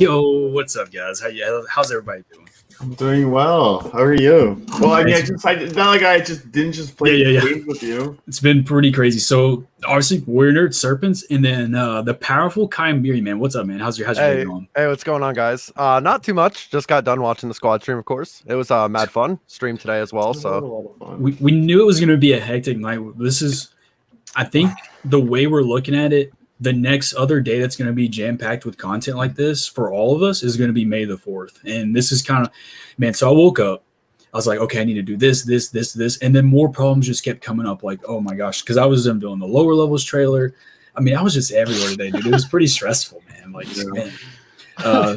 Yo, what's up, guys? How's everybody doing? I'm doing well. How are you? Well, I mean, it's not like I didn't play games with you. It's been pretty crazy. So obviously, Warrior Nerd Serpents, and then the powerful Kymeri, man. What's up, man? How's your day going? Hey, what's going on, guys? Not too much. Just got done watching the squad stream, of course. It was mad fun. Stream today as well. So we knew it was gonna be a hectic night. I think the way we're looking at it, the next other day that's going to be jam-packed with content like this for all of us is going to be May the 4th. And this is kind of, man, so I woke up. I was like, okay, I need to do this. And then more problems just kept coming up like, oh, my gosh, because I was doing the lower levels trailer. I mean, I was just everywhere today, dude. It was pretty stressful, man. Like, man.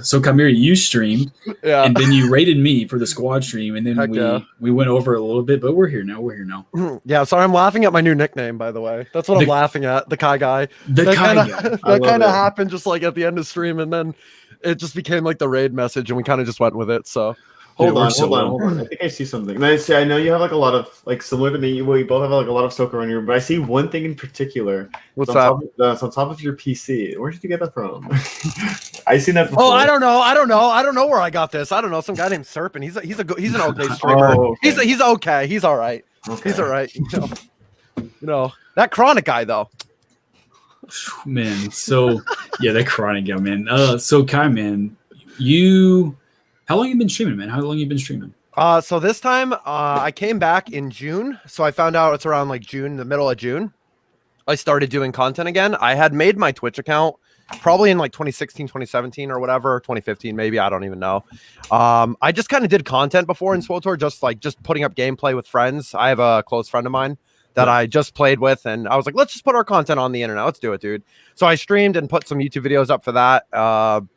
So Kymeri, you streamed, and then you rated me for the squad stream, and then we went over it a little bit, but we're here now. Yeah, sorry, I'm laughing at my new nickname, by the way. That's what I'm laughing at, the Kai guy. That kind of happened just like at the end of stream, and then it just became like the raid message, and we kind of just went with it. So Hold on. I think I see something. I know you have like a lot of similar to me. We both have like a lot of Soka on your room, but I see one thing in particular. What's that? It's on top of your PC. Where did you get that from? I seen that before. Oh, I don't know where I got this. I don't know. Some guy named Serpent. He's an okay streamer. Oh, okay. He's okay. He's all right. Okay. He's all right. You know that Chronic guy though. Man, so that Chronic guy, man. So Kai, man, how long you been streaming, man? How long you been streaming? So this time, I came back in June. So I found out it's around like June, the middle of June. I started doing content again. I had made my Twitch account probably in like 2016, 2017 or whatever, 2015 maybe. I don't even know. I just kind of did content before in SWTOR, just putting up gameplay with friends. I have a close friend of mine that I just played with, and I was like, let's just put our content on the internet. Let's do it, dude. So I streamed and put some YouTube videos up for that.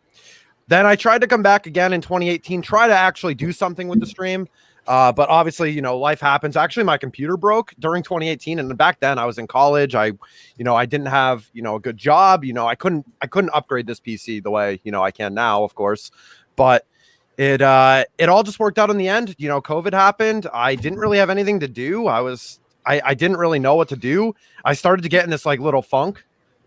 Then I tried to come back again in 2018, try to actually do something with the stream. But obviously, life happens. Actually, my computer broke during 2018. And back then I was in college. I didn't have, a good job. I couldn't upgrade this PC the way, I can now, of course. But it all just worked out in the end. COVID happened. I didn't really have anything to do. I didn't really know what to do. I started to get in this like little funk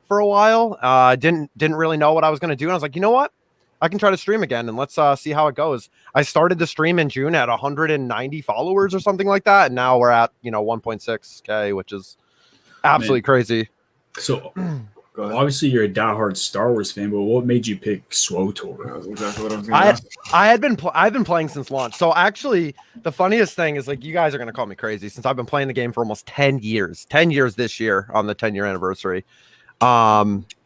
for a while. I didn't really know what I was going to do. And I was like, you know what? I can try to stream again and let's see how it goes. I started the stream in June at 190 followers or something like that. And now we're at, 1.6K, which is absolutely crazy. So obviously you're a diehard Star Wars fan, but what made you pick SWTOR? That was exactly what I was going to ask. I've been playing since launch. So actually the funniest thing is like, you guys are going to call me crazy since I've been playing the game for almost 10 years this year on the 10-year anniversary.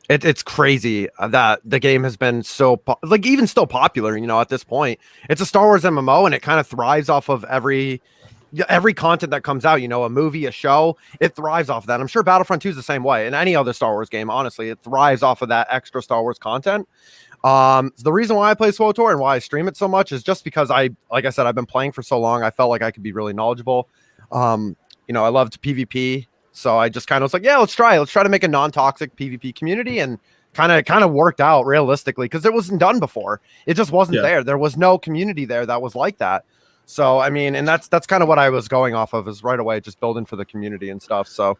It's crazy that the game has been so even still popular, at this point. It's a Star Wars MMO and it kind of thrives off of every content that comes out, a movie, a show, it thrives off of that. I'm sure Battlefront 2 is the same way, and any other Star Wars game, honestly, it thrives off of that extra Star Wars content. The reason why I play SWTOR and why I stream it so much is just because like I said, I've been playing for so long. I felt like I could be really knowledgeable. I loved PvP. So I just kind of was like, yeah, let's try to make a non-toxic PvP community, and kind of worked out realistically because it wasn't done before. It just wasn't there. There was no community there that was like that. So, I mean, and that's kind of what I was going off of, is right away just building for the community and stuff. So,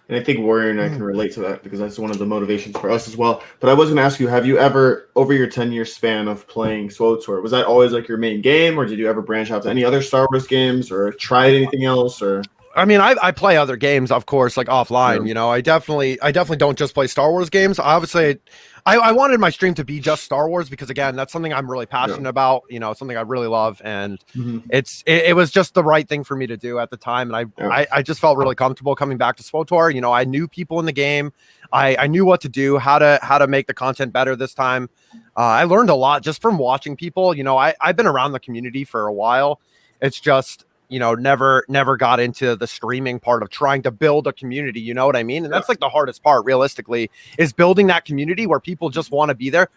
and I think Warrior and I can relate to that because that's one of the motivations for us as well. But I was going to ask you, have you ever, over your 10-year span of playing SWTOR, was that always like your main game, or did you ever branch out to any other Star Wars games or try anything else? Or I mean, I play other games, of course, like offline. I definitely don't just play Star Wars games. Obviously, I wanted my stream to be just Star Wars because, again, that's something I'm really passionate about. Something I really love, and it was just the right thing for me to do at the time. And I just felt really comfortable coming back to SWTOR. I knew people in the game. I knew what to do, how to make the content better this time. I learned a lot just from watching people. I've been around the community for a while. It's just never got into the streaming part of trying to build a community, you know what I mean? And that's like the hardest part, realistically, is building that community where people just want to be there.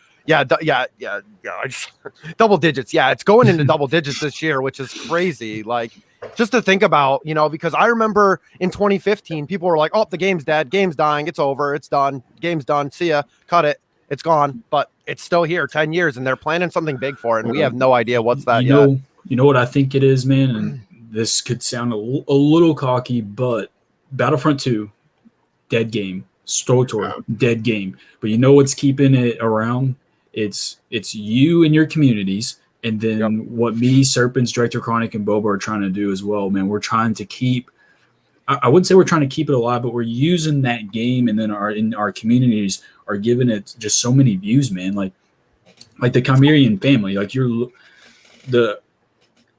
Double digits. Yeah, it's going into double digits this year, which is crazy. Like, just to think about, because I remember in 2015, people were like, oh, the game's dead, game's dying, it's over, it's done, game's done, see ya, cut it, it's gone. But it's still here 10 years, and they're planning something big for it, and we have no idea what's that yet. You know what I think it is, man? And this could sound a little cocky, but Battlefront 2, dead game. SWTOR, dead game. But you know what's keeping it around? it's you and your communities, and then what me, Serpents, Director Chronic, and Boba are trying to do as well, man. We're trying to keep, I wouldn't say we're trying to keep it alive, but we're using that game, and then our communities are giving it just so many views, man. Like the Kymerian family, like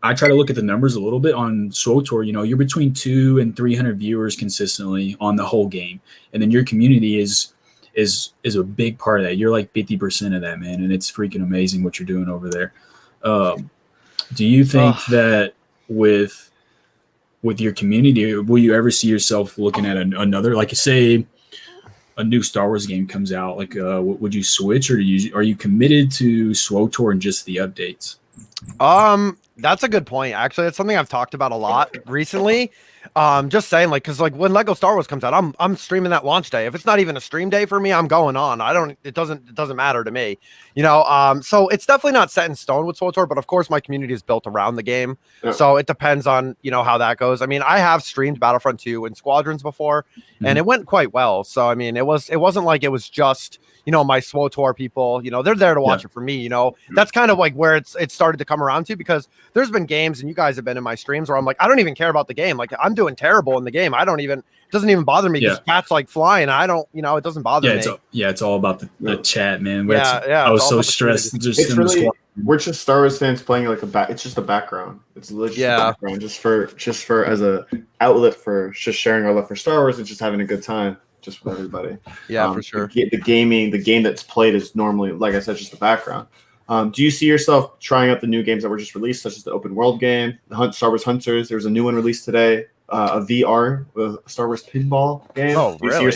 I try to look at the numbers a little bit on SWOTOR. You know, you're between 200 and 300 viewers consistently on the whole game, and then your community is a big part of that. You're like 50% of that, man, and it's freaking amazing what you're doing over there. Do you think that with your community, will you ever see yourself looking at another, like say a new Star Wars game comes out? Like, would you switch, or are you committed to SWOTOR and just the updates? That's a good point. Actually, it's something I've talked about a lot recently. Just saying, like, because like when Lego Star Wars comes out, I'm streaming that launch day. If it's not even a stream day for me, I'm going on. It doesn't matter to me, you know. So it's definitely not set in stone with SWOTOR, but of course my community is built around the game. Yeah. So it depends on, you know, how that goes. I mean, I have streamed Battlefront 2 and Squadrons before, and it went quite well. So I mean, it wasn't like it was just, you know, my SWOTOR people, you know, they're there to watch it for me, you know. That's kind of like where it started to come around to, because there's been games, and you guys have been in my streams, where I'm like, I don't even care about the game. Like, I'm doing terrible in the game. It doesn't even bother me, because chat's like flying. I don't, you know, it doesn't bother me. It's all about the chat, man. I was so stressed. It's really, we're just Star Wars fans playing like it's just a background. It's literally just a background, just for as a outlet for just sharing our love for Star Wars and just having a good time. Just with everybody. Yeah, for sure. The game that's played is normally, like I said, just the background. Do you see yourself trying out the new games that were just released, such as the open world game, Star Wars Hunters? There's a new one released today, a VR, Star Wars pinball game. Oh, really?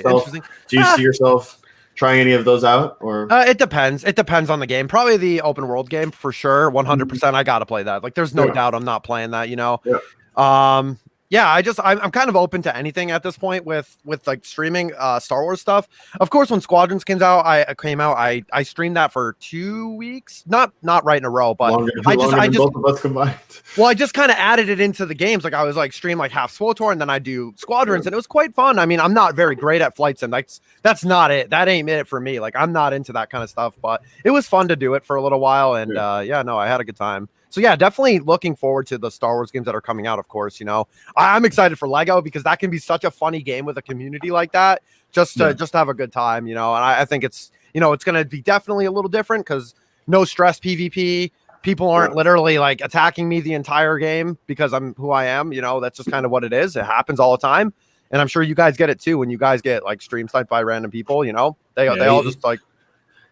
Do you see yourself trying any of those out? Or it depends. It depends on the game. Probably the open world game for sure. 100%. I gotta play that. Like, there's no doubt I'm not playing that. You know. Yeah. Yeah, I'm kind of open to anything at this point with like streaming Star Wars stuff. Of course, when Squadrons came out, I streamed that for 2 weeks, not right in a row, but longer than both of us combined. Well, I just kind of added it into the games. Like, I was like stream like half SWOTOR, and then I do Squadrons, and it was quite fun. I mean, I'm not very great at flight sim. That's not it. That ain't it for me. Like, I'm not into that kind of stuff, but it was fun to do it for a little while, and I had a good time. So yeah, definitely looking forward to the Star Wars games that are coming out. Of course, you know, I'm excited for Lego, because that can be such a funny game with a community like that. Just to have a good time, you know. And I think it's, you know, it's going to be definitely a little different, because no stress PvP. People aren't literally like attacking me the entire game because I'm who I am. You know, that's just kind of what it is. It happens all the time, and I'm sure you guys get it too when you guys get like stream sniped by random people. You know, they all just like.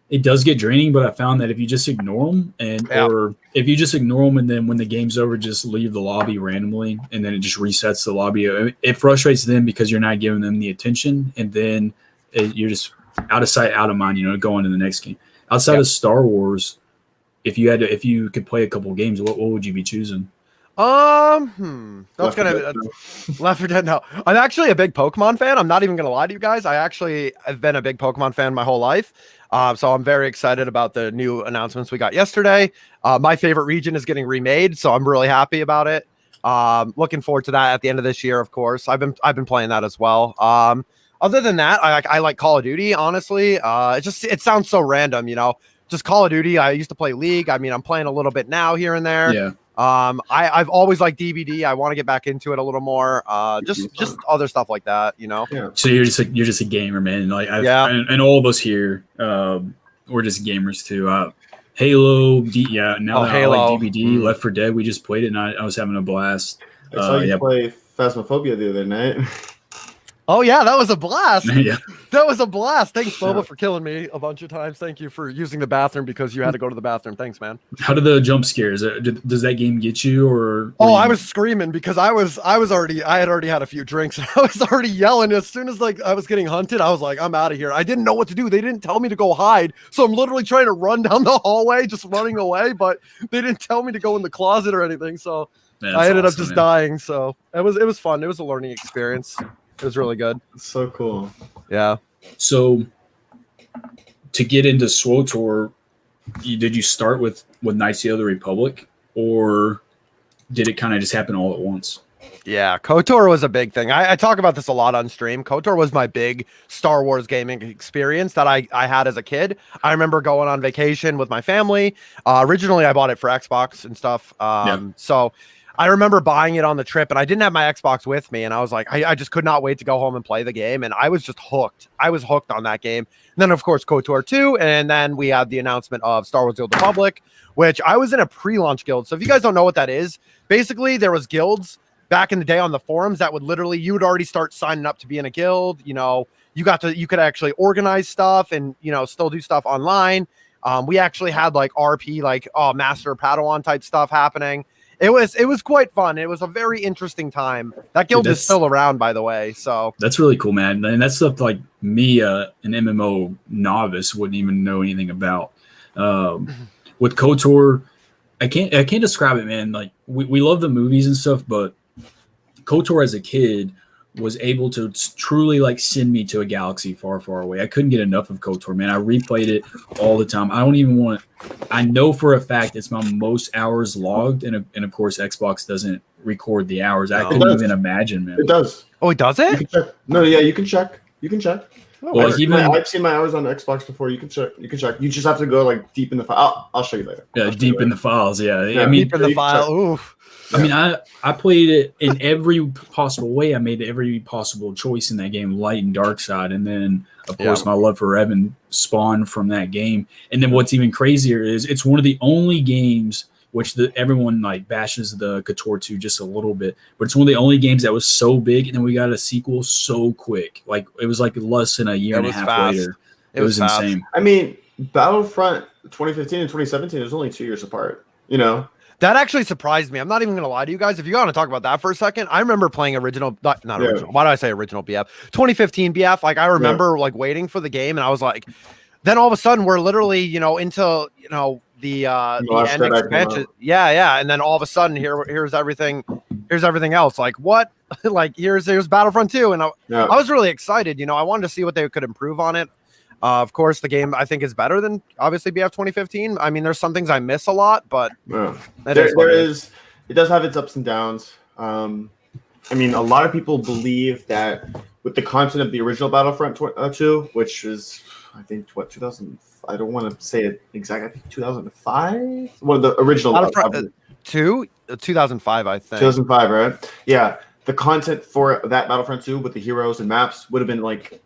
It does get draining, but I found that if you just ignore them or if you just ignore them, and then when the game's over, just leave the lobby randomly, and then it just resets the lobby. It frustrates them because you're not giving them the attention, and then you're just out of sight, out of mind, you know, go on to the next game. Outside of Star Wars, if you could play a couple of games, what would you be choosing? That's gonna Left 4 Dead. No, I'm actually a big Pokemon fan. I'm not even gonna lie to you guys. I've been a big Pokemon fan my whole life. So I'm very excited about the new announcements we got yesterday. My favorite region is getting remade, so I'm really happy about it. Looking forward to that at the end of this year. Of course, I've been playing that as well. Other than that, I like Call of Duty. Honestly, it sounds so random, you know. Just Call of Duty. I used to play League. I mean, I'm playing a little bit now here and there. Yeah. I've always liked DBD. I want to get back into it a little more. Just other stuff like that, you know. Yeah. So you're just a gamer, man. Like and all of us here, we're just gamers too. Halo, now that Halo. I like DBD, Left 4 Dead, we just played it, and I was having a blast. I saw you play Phasmophobia the other night. Oh yeah, that was a blast. Yeah. That was a blast. Thanks, Boba, for killing me a bunch of times. Thank you for using the bathroom because you had to go to the bathroom. Thanks, man. How did the jump scares? Does that game get you, or? I was screaming because I had already had a few drinks, and I was already yelling. As soon as like I was getting hunted, I was like, I'm out of here. I didn't know what to do. They didn't tell me to go hide, so I'm literally trying to run down the hallway, just running away. But they didn't tell me to go in the closet or anything, so I ended up just dying. So it was fun. It was a learning experience. It was really good. It's so cool. Yeah. So to get into SWOTOR, did you start with Knights of the Republic, or did it kind of just happen all at once? Yeah, KOTOR was a big thing. I talk about this a lot on stream. KOTOR was my big Star Wars gaming experience that I had as a kid. I remember going on vacation with my family. Originally, I bought it for Xbox and stuff. So I remember buying it on the trip, and I didn't have my Xbox with me. And I was like, I just could not wait to go home and play the game. And I was just hooked. I was hooked on that game. And then, of course, KOTOR 2. And then we had the announcement of Star Wars Guild Republic, which I was in a pre-launch guild. So if you guys don't know what that is, basically there was guilds back in the day on the forums that would literally, you would already start signing up to be in a guild. You know, you could actually organize stuff and, you know, still do stuff online. We actually had like RP, like Master Padawan type stuff happening. It was quite fun. It was a very interesting time. That guild is still around, by the way. So that's really cool, man. And that's stuff like me, an MMO novice, wouldn't even know anything about. With KOTOR, I can't describe it, man. Like we love the movies and stuff, but KOTOR as a kid was able to truly like send me to a galaxy far, far away. I couldn't get enough of KOTOR, man. I replayed it all the time. I know for a fact it's my most hours logged, and of course Xbox doesn't record the hours. I couldn't even imagine, man. It does. Oh, it does it? No, yeah, you can check. Well, I've seen my hours on Xbox before. You can check. You just have to go like deep in the file. I'll show you later. Yeah, deep in the files. Yeah. I mean, deep in the file. Oof. I mean, I played it in every possible way. I made every possible choice in that game, light and dark side. And then, of course, my love for Evan spawned from that game. And then what's even crazier is it's one of the only games which everyone like bashes the KOTOR 2 just a little bit, but it's one of the only games that was so big, and then we got a sequel so quick. Like it was like less than a year and a half later. It was insane. I mean, Battlefront 2015 and 2017 is only 2 years apart. You know. That actually surprised me. I'm not even going to lie to you guys. If you want to talk about that for a second, I remember playing original. Why do I say original BF? 2015 BF. Like I remember like waiting for the game, and I was like, then all of a sudden we're literally, you know, into, you know, the end expansion. Yeah. And then all of a sudden here's everything else. Like what? Like here's Battlefront 2. And I was really excited. You know, I wanted to see what they could improve on it. Of course, the game I think is better than obviously BF 2015. I mean, there's some things I miss a lot, but it does have its ups and downs. I mean, a lot of people believe that with the content of the original Battlefront 2, which is I think 2000. I don't want to say it exactly. I think 2005. One of the original Battlefront 2, 2005, I think. 2005, right? Yeah, the content for that Battlefront 2 with the heroes and maps would have been like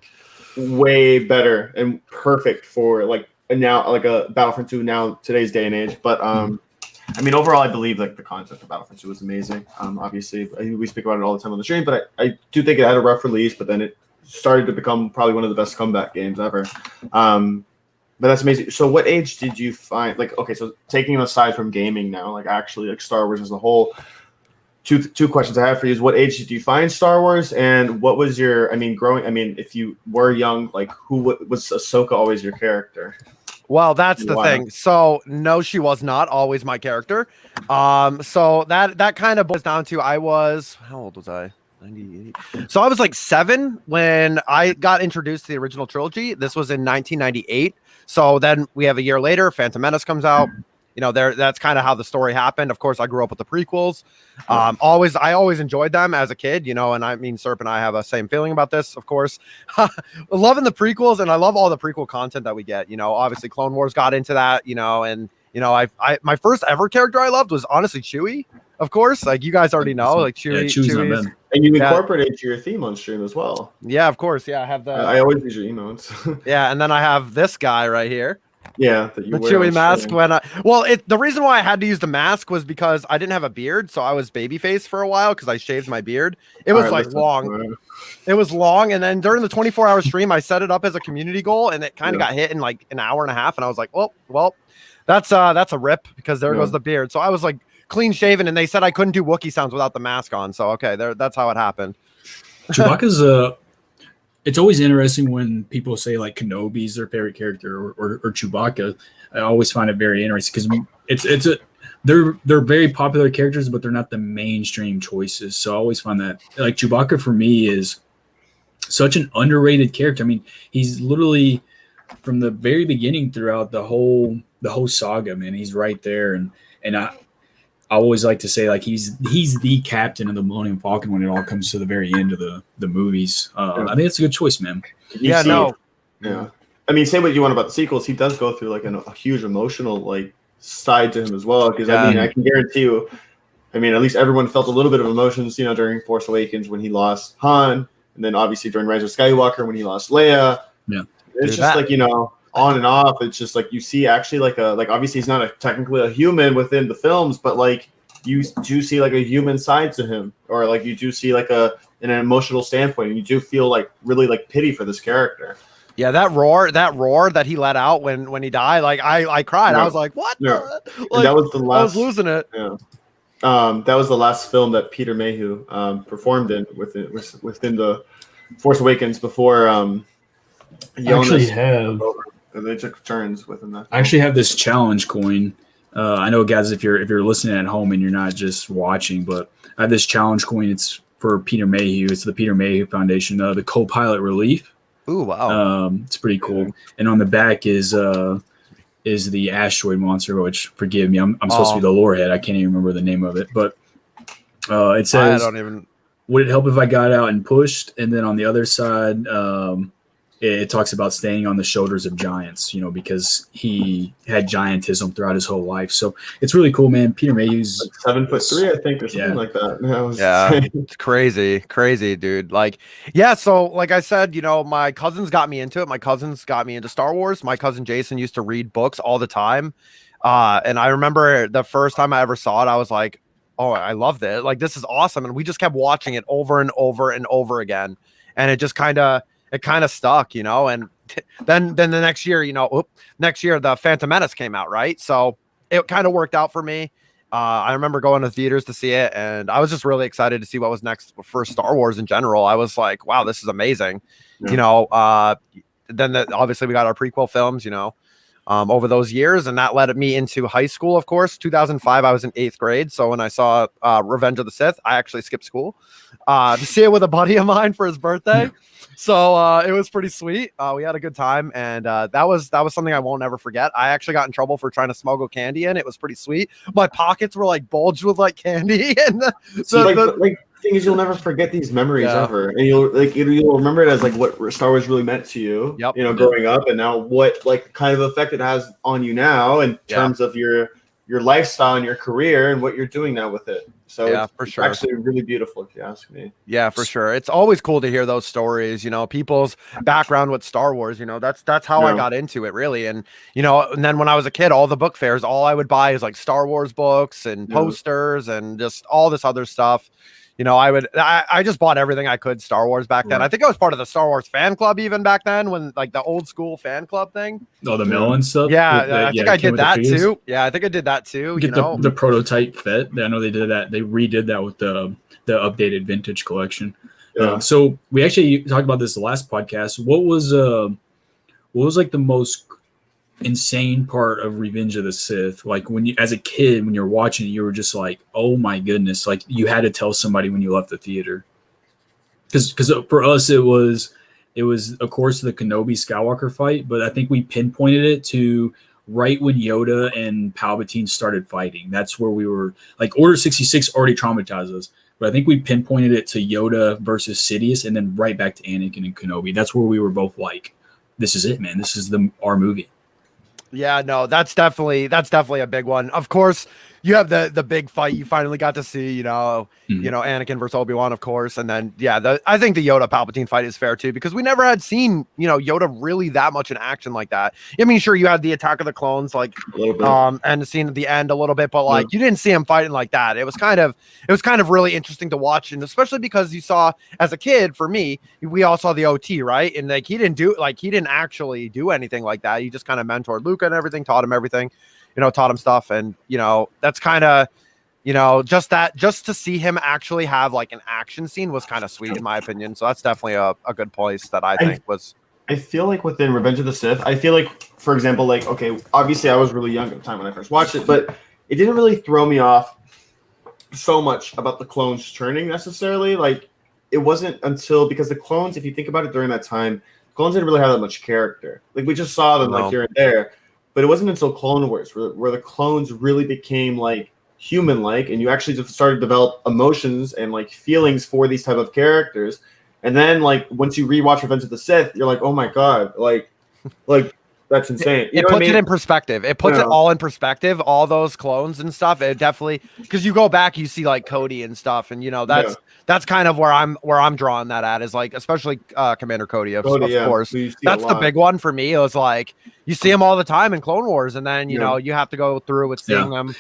way better and perfect for like a Battlefront 2 now today's day and age. But I mean, overall, I believe like the concept of Battlefront 2 was amazing. Obviously, we speak about it all the time on the stream, but I do think it had a rough release, but then it started to become probably one of the best comeback games ever. But that's amazing. So what age did you find, like, okay, so taking aside from gaming now, like actually like Star Wars as a whole, two questions I have for you is what age did you find Star Wars, and what was your, if you were young, like was Ahsoka always your character? Well, that's the thing. So no, she was not always my character. So that kind of boils down to, how old was I? 98. So I was like 7 when I got introduced to the original trilogy. This was in 1998. So then we have a year later, Phantom Menace comes out. You know, that's kind of how the story happened. Of course, I grew up with the prequels. I always enjoyed them as a kid, you know, and I mean, Serp and I have a same feeling about this, of course. Loving the prequels, and I love all the prequel content that we get. You know, obviously Clone Wars got into that, you know, and, you know, my first ever character I loved was honestly Chewie, of course. Like you guys already know, like Chewie's. And you incorporated your theme on stream as well. Yeah, of course. Yeah, I have that. I always use your emotes. Yeah, and then I have this guy right here. Yeah, the Chewie mask. The reason why I had to use the mask was because I didn't have a beard, so I was babyface for a while because I shaved my beard. It was long. It was long, and then during the 24-hour stream, I set it up as a community goal, and it kind of got hit in like an hour and a half, and I was like, well, that's a rip because there goes the beard. So I was like clean shaven, and they said I couldn't do Wookiee sounds without the mask on. So okay, that's how it happened. Chewbacca's it's always interesting when people say like Kenobi's their favorite character or Chewbacca. I always find it very interesting because they're very popular characters, but they're not the mainstream choices. So I always find that like Chewbacca for me is such an underrated character. I mean, he's literally from the very beginning throughout the whole saga, man. He's right there, and I always like to say like he's the captain of the Millennium Falcon when it all comes to the very end of the movies. I think it's a good choice, man. Yeah. I mean, say what you want about the sequels, he does go through like a huge emotional like side to him as well. Because I mean, I can guarantee you, I mean, at least everyone felt a little bit of emotions, you know, during Force Awakens when he lost Han, and then obviously during Rise of Skywalker when he lost Leia. Yeah, it's just like, you know, on and off. It's just like you see actually like obviously he's not technically a human within the films, but like you do see like a human side to him, or like you do see like an emotional standpoint, and you do feel like really like pity for this character. Yeah, that roar that he let out when he died, like I cried. Yeah. I was like, what? Yeah. Like, that was the last. I was losing it. Yeah. That was the last film that Peter Mayhew performed in within the Force Awakens before Jonas have. And they took turns within that. I actually have this challenge coin. I know, guys, if you're listening at home and you're not just watching, but I have this challenge coin. It's for Peter Mayhew. It's the Peter Mayhew Foundation. The co-pilot relief. Ooh, wow! It's pretty cool. And on the back is the asteroid monster. Which, forgive me, I'm supposed to be the lore head. I can't even remember the name of it, but it says, "Would it help if I got out and pushed?" And then on the other side, it talks about standing on the shoulders of giants, you know, because he had giantism throughout his whole life. So it's really cool, man. Peter Mayhew's like 7'3", I think, or something like that. It's crazy, dude. Like, yeah. So, like I said, you know, my cousins got me into it. My cousins got me into Star Wars. My cousin Jason used to read books all the time, and I remember the first time I ever saw it, I was like, "Oh, I loved it! Like, this is awesome!" And we just kept watching it over and over and over again, and it just kind of stuck, you know. And then the next year, you know, the Phantom Menace came out, right? So it kind of worked out for me. I remember going to theaters to see it, and I was just really excited to see what was next for Star Wars in general. I was like, wow, this is amazing. Yeah. You know, then obviously we got our prequel films, you know, over those years, and that led me into high school. Of course, 2005, I was in 8th grade. So when I saw Revenge of the Sith, I actually skipped school to see it with a buddy of mine for his birthday. So it was pretty sweet. We had a good time, and that was something I won't ever forget. I actually got in trouble for trying to smuggle candy in. It was pretty sweet. My pockets were like bulged with like candy, and the thing is, you'll never forget these memories ever, and you'll remember it as like what Star Wars really meant to you. Yep. You know, growing up, and now what like kind of effect it has on you now in terms of your lifestyle and your career and what you're doing now with it. So for sure. Actually really beautiful if you ask me. Yeah, for sure. It's always cool to hear those stories, you know, people's background with Star Wars, you know, that's how I got into it really. And, you know, and then when I was a kid, all the book fairs, all I would buy is like Star Wars books and posters and just all this other stuff. You know, I just bought everything I could Star Wars back then. I think I was part of the Star Wars fan club even back then, when like the old school fan club thing. Oh, the Melon stuff? Yeah, I think I did that too. Yeah, I think I did that too. Get the prototype Fett. I know they did that. They redid that with the updated vintage collection. Yeah. So we actually talked about this the last podcast. What was like the most insane part of Revenge of the Sith? Like when you, as a kid, when you're watching it, you were just like, oh my goodness, like you had to tell somebody when you left the theater. Because for us it was of course the Kenobi Skywalker fight, but I think we pinpointed it to right when Yoda and Palpatine started fighting. That's where we were like, Order 66 already traumatized us, but I think we pinpointed it to Yoda versus Sidious, and then right back to Anakin and Kenobi. That's where we were both like, this is it, man. This is our movie. Yeah, no, that's definitely a big one. Of course, you have the big fight you finally got to see, you know, Anakin versus Obi-Wan, of course. And then, I think the Yoda Palpatine fight is fair too, because we never had seen, you know, Yoda really that much in action like that. I mean, sure, you had the Attack of the Clones, like, and the scene at the end a little bit, but like, you didn't see him fighting like that. It was kind of really interesting to watch. And especially because you saw, as a kid, for me, we all saw the OT, right? And like, he didn't actually do anything like that. He just kind of mentored Luke and everything, taught him everything. You know, taught him stuff. And, you know, that's kind of, you know, just to see him actually have like an action scene was kind of sweet in my opinion. So that's definitely a good place that I think was. I feel like within Revenge of the Sith, I feel like, for example, like, okay, obviously I was really young at the time when I first watched it, but it didn't really throw me off so much about the clones turning necessarily. Like, it wasn't until, because the clones, if you think about it during that time, clones didn't really have that much character. Like, we just saw them like here and there. But it wasn't until Clone Wars where the clones really became like human-like, and you actually just started to develop emotions and like feelings for these type of characters. And then like once you rewatch Revenge of the Sith, you're like, oh my god, like that's insane. You It know what I puts it mean? in perspective. It puts it all in perspective. All those clones and stuff. It definitely, because you go back, you see like Cody and stuff, and that's kind of where I'm drawing that at, is like, especially Commander Cody, of course. Who you see That's a the lot. big one for me. It was like you see him all the time in Clone Wars, and then you know you have to go through with seeing them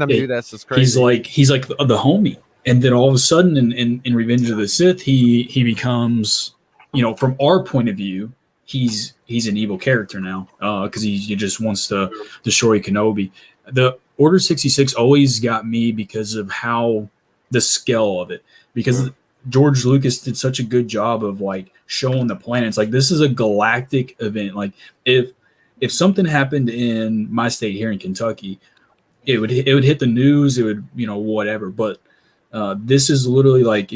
do this. It's crazy. He's like the homie, and then all of a sudden in Revenge of the Sith, he becomes, you know, from our point of view, he's an evil character now, because he just wants to destroy Kenobi. The Order 66 always got me because of how the scale of it, because George Lucas did such a good job of like showing the planets. Like, this is a galactic event. Like, if something happened in my state here in Kentucky, it would hit the news. It would, you know, whatever. But this is literally like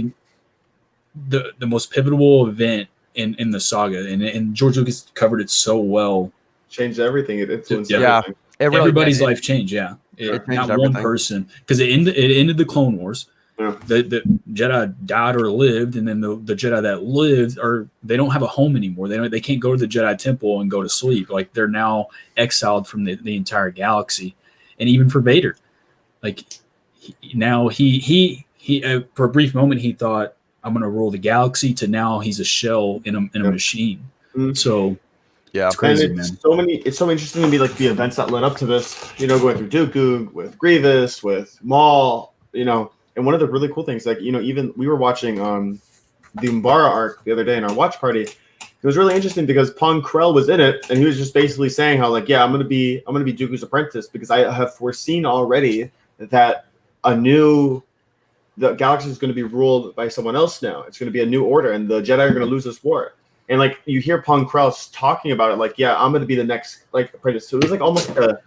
the most pivotal event in the saga, and George Lucas covered it so well. Changed everything. It influenced everything. Everybody's life changed. It not everything. one person, because it ended the Clone Wars. Yeah. The Jedi died or lived, and then the Jedi that lived, or they don't have a home anymore. They can't go to the Jedi Temple and go to sleep. Like, they're now exiled from the entire galaxy. And even for Vader, like he for a brief moment he thought, I'm going to rule the galaxy, to now he's a shell in a machine. Mm-hmm. So yeah, it's crazy, and man. It's so interesting to me, like the events that led up to this, you know, going through Dooku with Grievous, with Maul, you know. And one of the really cool things, like, you know, even we were watching the Umbara arc the other day in our watch party. It was really interesting because Pong Krell was in it, and he was just basically saying how, like, yeah, I'm gonna be Dooku's apprentice, because I have foreseen already that the galaxy is going to be ruled by someone else now. It's going to be a new order, and the Jedi are going to lose this war. And like you hear Pong Krell talking about it, like, yeah, I'm going to be the next like apprentice. So it was like almost a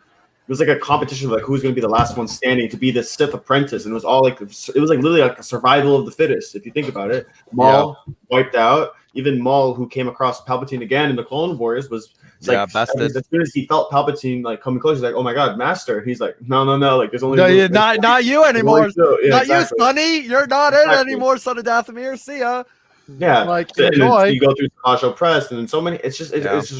competition of like who's going to be the last one standing to be the Sith apprentice, and it was all like it was like literally like a survival of the fittest, if you think about it. Maul wiped out. Even Maul, who came across Palpatine again in the Clone Wars, was like, bested. As soon as he felt Palpatine like coming close, he's like, "Oh my God, Master!" He's like, "No, like there's only not you anymore. Yeah, not you, Sonny. You're not in anymore, son of Dathomir. See ya." Yeah, like so enjoy. You go through Tasha Press, and then so many. It's just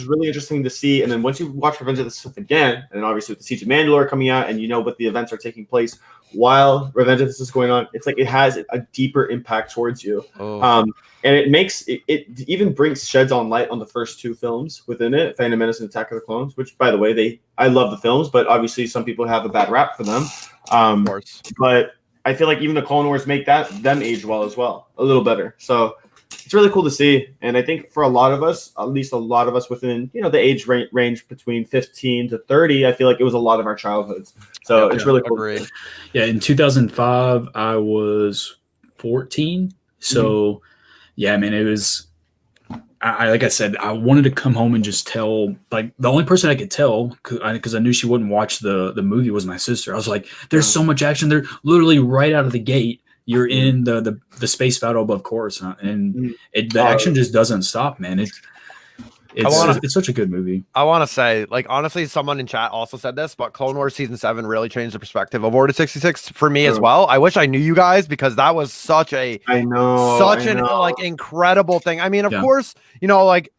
really interesting to see. And then once you watch Revenge of the Sith again, and obviously with the Siege of Mandalore coming out, and you know what the events are taking place while Revenge of the Sith is going on, it's like it has a deeper impact towards you. And it makes it even sheds on light on the first two films within it, Phantom Menace and Attack of the Clones, which, by the way, I love the films, but obviously some people have a bad rap for them. Of course. But I feel like even the Clone Wars make them age well as well, a little better. So it's really cool to see. And I think for a lot of us, at least a lot of us within, you know, the age range between 15 to 30, I feel like it was a lot of our childhoods. So it's really cool. Yeah, in 2005, I was 14. So, yeah, I mean, it was, like I said, I wanted to come home and just tell, like, the only person I could tell, because I knew she wouldn't watch the movie, was my sister. I was like, there's so much action. They're literally right out of the gate. You're in the space battle above Coruscant, and the action just doesn't stop, man. It's such a good movie. I want to say, like, honestly, someone in chat also said this, but Clone Wars Season 7 really changed the perspective of Order 66 for me as well. I wish I knew you guys, because that was such an like incredible thing. I mean, of course, you know, like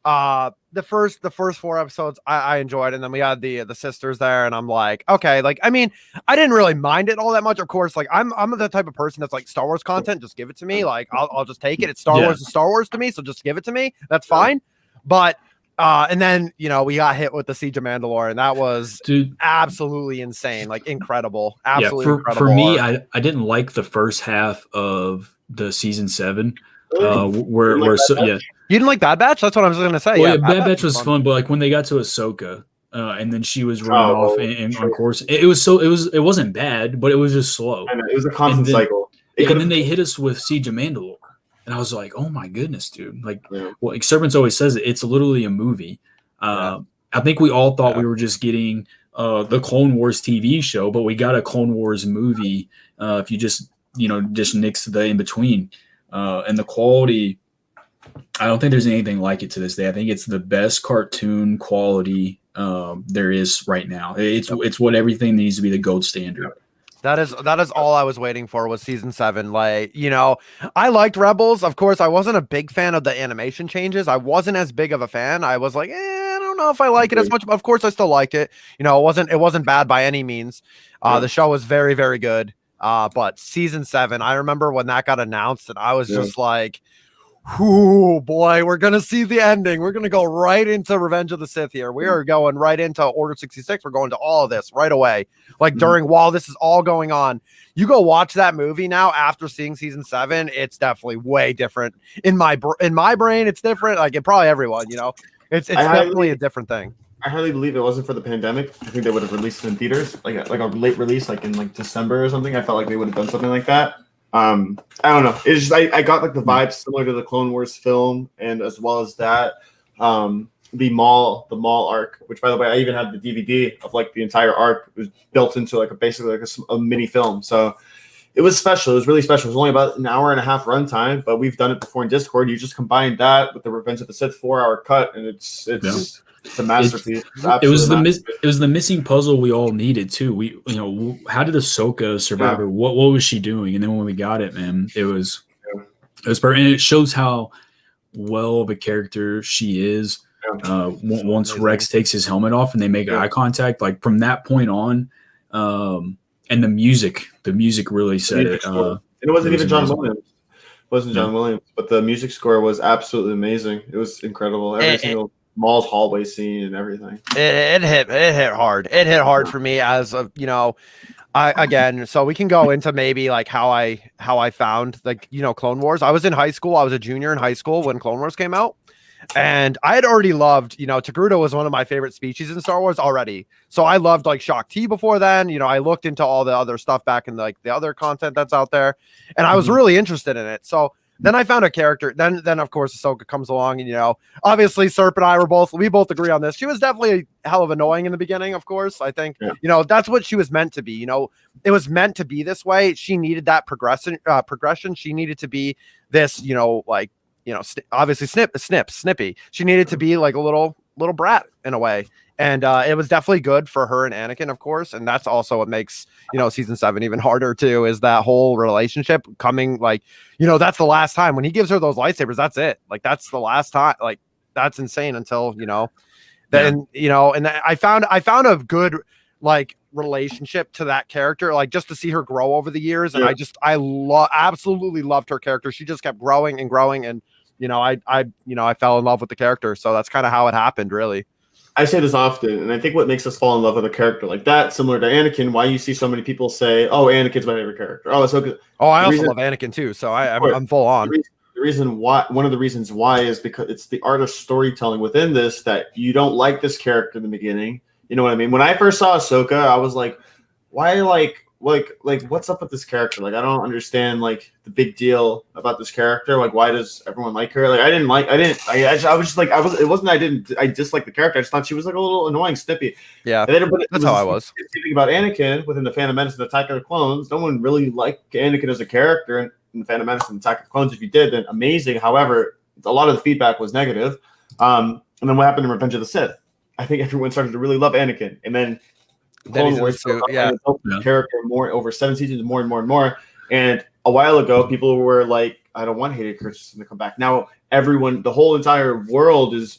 the first 4 episodes I enjoyed, and then we had the sisters there, and I'm like, okay, like, I mean, I didn't really mind it all that much. Of course, like I'm the type of person that's like, Star Wars content, just give it to me. Like I'll just take it. It's Star Wars and Star Wars to me, so just give it to me. That's fine. But and then, you know, we got hit with the Siege of Mandalore, and that was absolutely insane, like incredible. Absolutely incredible. For me, I didn't like the first half of the season 7. You didn't like Bad Batch? That's what I was going to say. Well, Bad Batch was fun, but like when they got to Ahsoka, and then she was running off on course, it wasn't bad, but it was just slow. I know, it was a constant cycle. And then they hit us with Siege of Mandalore. And I was like, oh my goodness, dude. Like, well, Servants always says it's literally a movie. I think we all thought we were just getting the Clone Wars TV show, but we got a Clone Wars movie. If you just nix the in between. And the quality, I don't think there's anything like it to this day. I think it's the best cartoon quality there is right now. It's what everything needs to be the gold standard. That is all I was waiting for was season 7. Like, you know, I liked Rebels. Of course, I wasn't a big fan of the animation changes. I wasn't as big of a fan. I was like, I don't know if I like it as much. Of course, I still like it. You know, it wasn't bad by any means. The show was very, very good. But season 7, I remember when that got announced, and I was just like, "Ooh, boy, we're gonna see the ending. We're gonna go right into Revenge of the Sith here. We are going right into Order 66. We're going to all of this right away. Like while this is all going on, you go watch that movie now after seeing season 7. It's definitely way different in my brain. It's different. Like probably everyone, you know, it's definitely a different thing. I highly believe it wasn't for the pandemic. I think they would have released it in theaters, like a late release, like in like December or something. I felt like they would have done something like that. I don't know. It's just I got like the vibes similar to the Clone Wars film, and as well as that, the mall arc, which by the way I even had the DVD of like the entire arc. It was built into like basically like a mini film. So it was special. It was really special. It was only about an hour and a half runtime, but we've done it before in Discord. You just combine that with the Revenge of the Sith 4-hour cut, and it's a masterpiece. It was the missing puzzle we all needed too. How did Ahsoka survive? Or what was she doing? And then when we got it, man, it was perfect. And it shows how well of a character she is. Once Rex takes his helmet off and they make eye contact, like from that point on, and the music really said it. And it wasn't even John Williams. It wasn't John Williams, but the music score was absolutely amazing. It was incredible. Every single mall's hallway scene and everything. It hit hard. It hit hard for me as a, you know, so we can go into maybe like how I found like, you know, Clone Wars. I was in high school. I was a junior in high school when Clone Wars came out. And I had already loved, you know, Togruta was one of my favorite species in Star Wars already. So I loved like Shaak Ti before then. You know, I looked into all the other stuff back in like the other content that's out there, and I was really interested in it. So then I found a character. Then of course Ahsoka comes along, and you know, obviously Serp and I we both agree on this. She was definitely a hell of annoying in the beginning. Of course, I think you know that's what she was meant to be. You know, it was meant to be this way. She needed that progression. She needed to be this. You know, like. You know, obviously snippy. She needed to be like a little brat in a way. And it was definitely good for her and Anakin, of course. And that's also what makes, you know, season 7 even harder too, is that whole relationship coming, like, you know, that's the last time when he gives her those lightsabers. That's it. Like, that's the last time. Like, that's insane until, you know, then, you know, and I found a good, like, relationship to that character, like just to see her grow over the years. And I absolutely loved her character. She just kept growing and growing. And, you know, I fell in love with the character. So that's kind of how it happened, really. I say this often, and I think what makes us fall in love with a character like that, similar to Anakin, why you see so many people say, "Oh, Anakin's my favorite character." Oh, Ahsoka. I also love Anakin too. So I'm full on. One of the reasons why is because it's the art of storytelling within this that you don't like this character in the beginning. You know what I mean? When I first saw Ahsoka, I was like, "Why, like, what's up with this character? Like, I don't understand, like, the big deal about this character. Like, why does everyone like her? Like, I was just like, it wasn't I disliked the character. I just thought she was like a little annoying, snippy. Yeah, and then, that's how I was. Thinking about Anakin within the Phantom Menace and Attack of the Clones, no one really liked Anakin as a character in the Phantom Menace and Attack of the Clones. If you did, then amazing. However, a lot of the feedback was negative. And then what happened in Revenge of the Sith? I think everyone started to really love Anakin, and then Clone Wars character more over 7 seasons, more and more and more. And a while ago, people were like, "I don't want Hayden Christensen to come back." Now the whole entire world is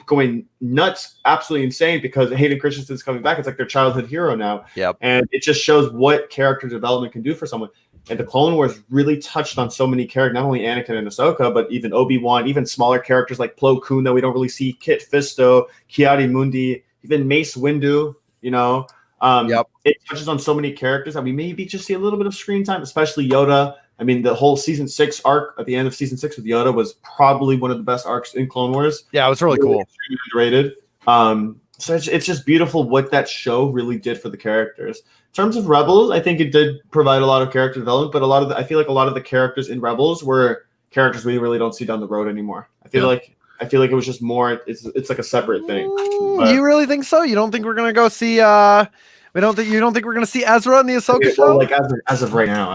going nuts, absolutely insane because Hayden Christensen's coming back. It's like their childhood hero now. Yep. And it just shows what character development can do for someone. And the Clone Wars really touched on so many characters, not only Anakin and Ahsoka, but even Obi-Wan, even smaller characters like Plo Koon that we don't really see, Kit Fisto, Ki-Adi-Mundi, even Mace Windu, you know. It touches on so many characters that we maybe just see a little bit of screen time, especially Yoda. I mean, the whole season 6 arc at the end of season 6 with Yoda was probably one of the best arcs in Clone Wars. Yeah, it was really cool. Underrated. So it's just beautiful what that show really did for the characters. In terms of Rebels, I think it did provide a lot of character development, but I feel like a lot of the characters in Rebels were characters we really don't see down the road anymore. I feel like it was just more. It's like a separate thing. But, you really think so? You don't think we're gonna go see? You don't think we're gonna see Ezra in the Ahsoka show? Like as of right now.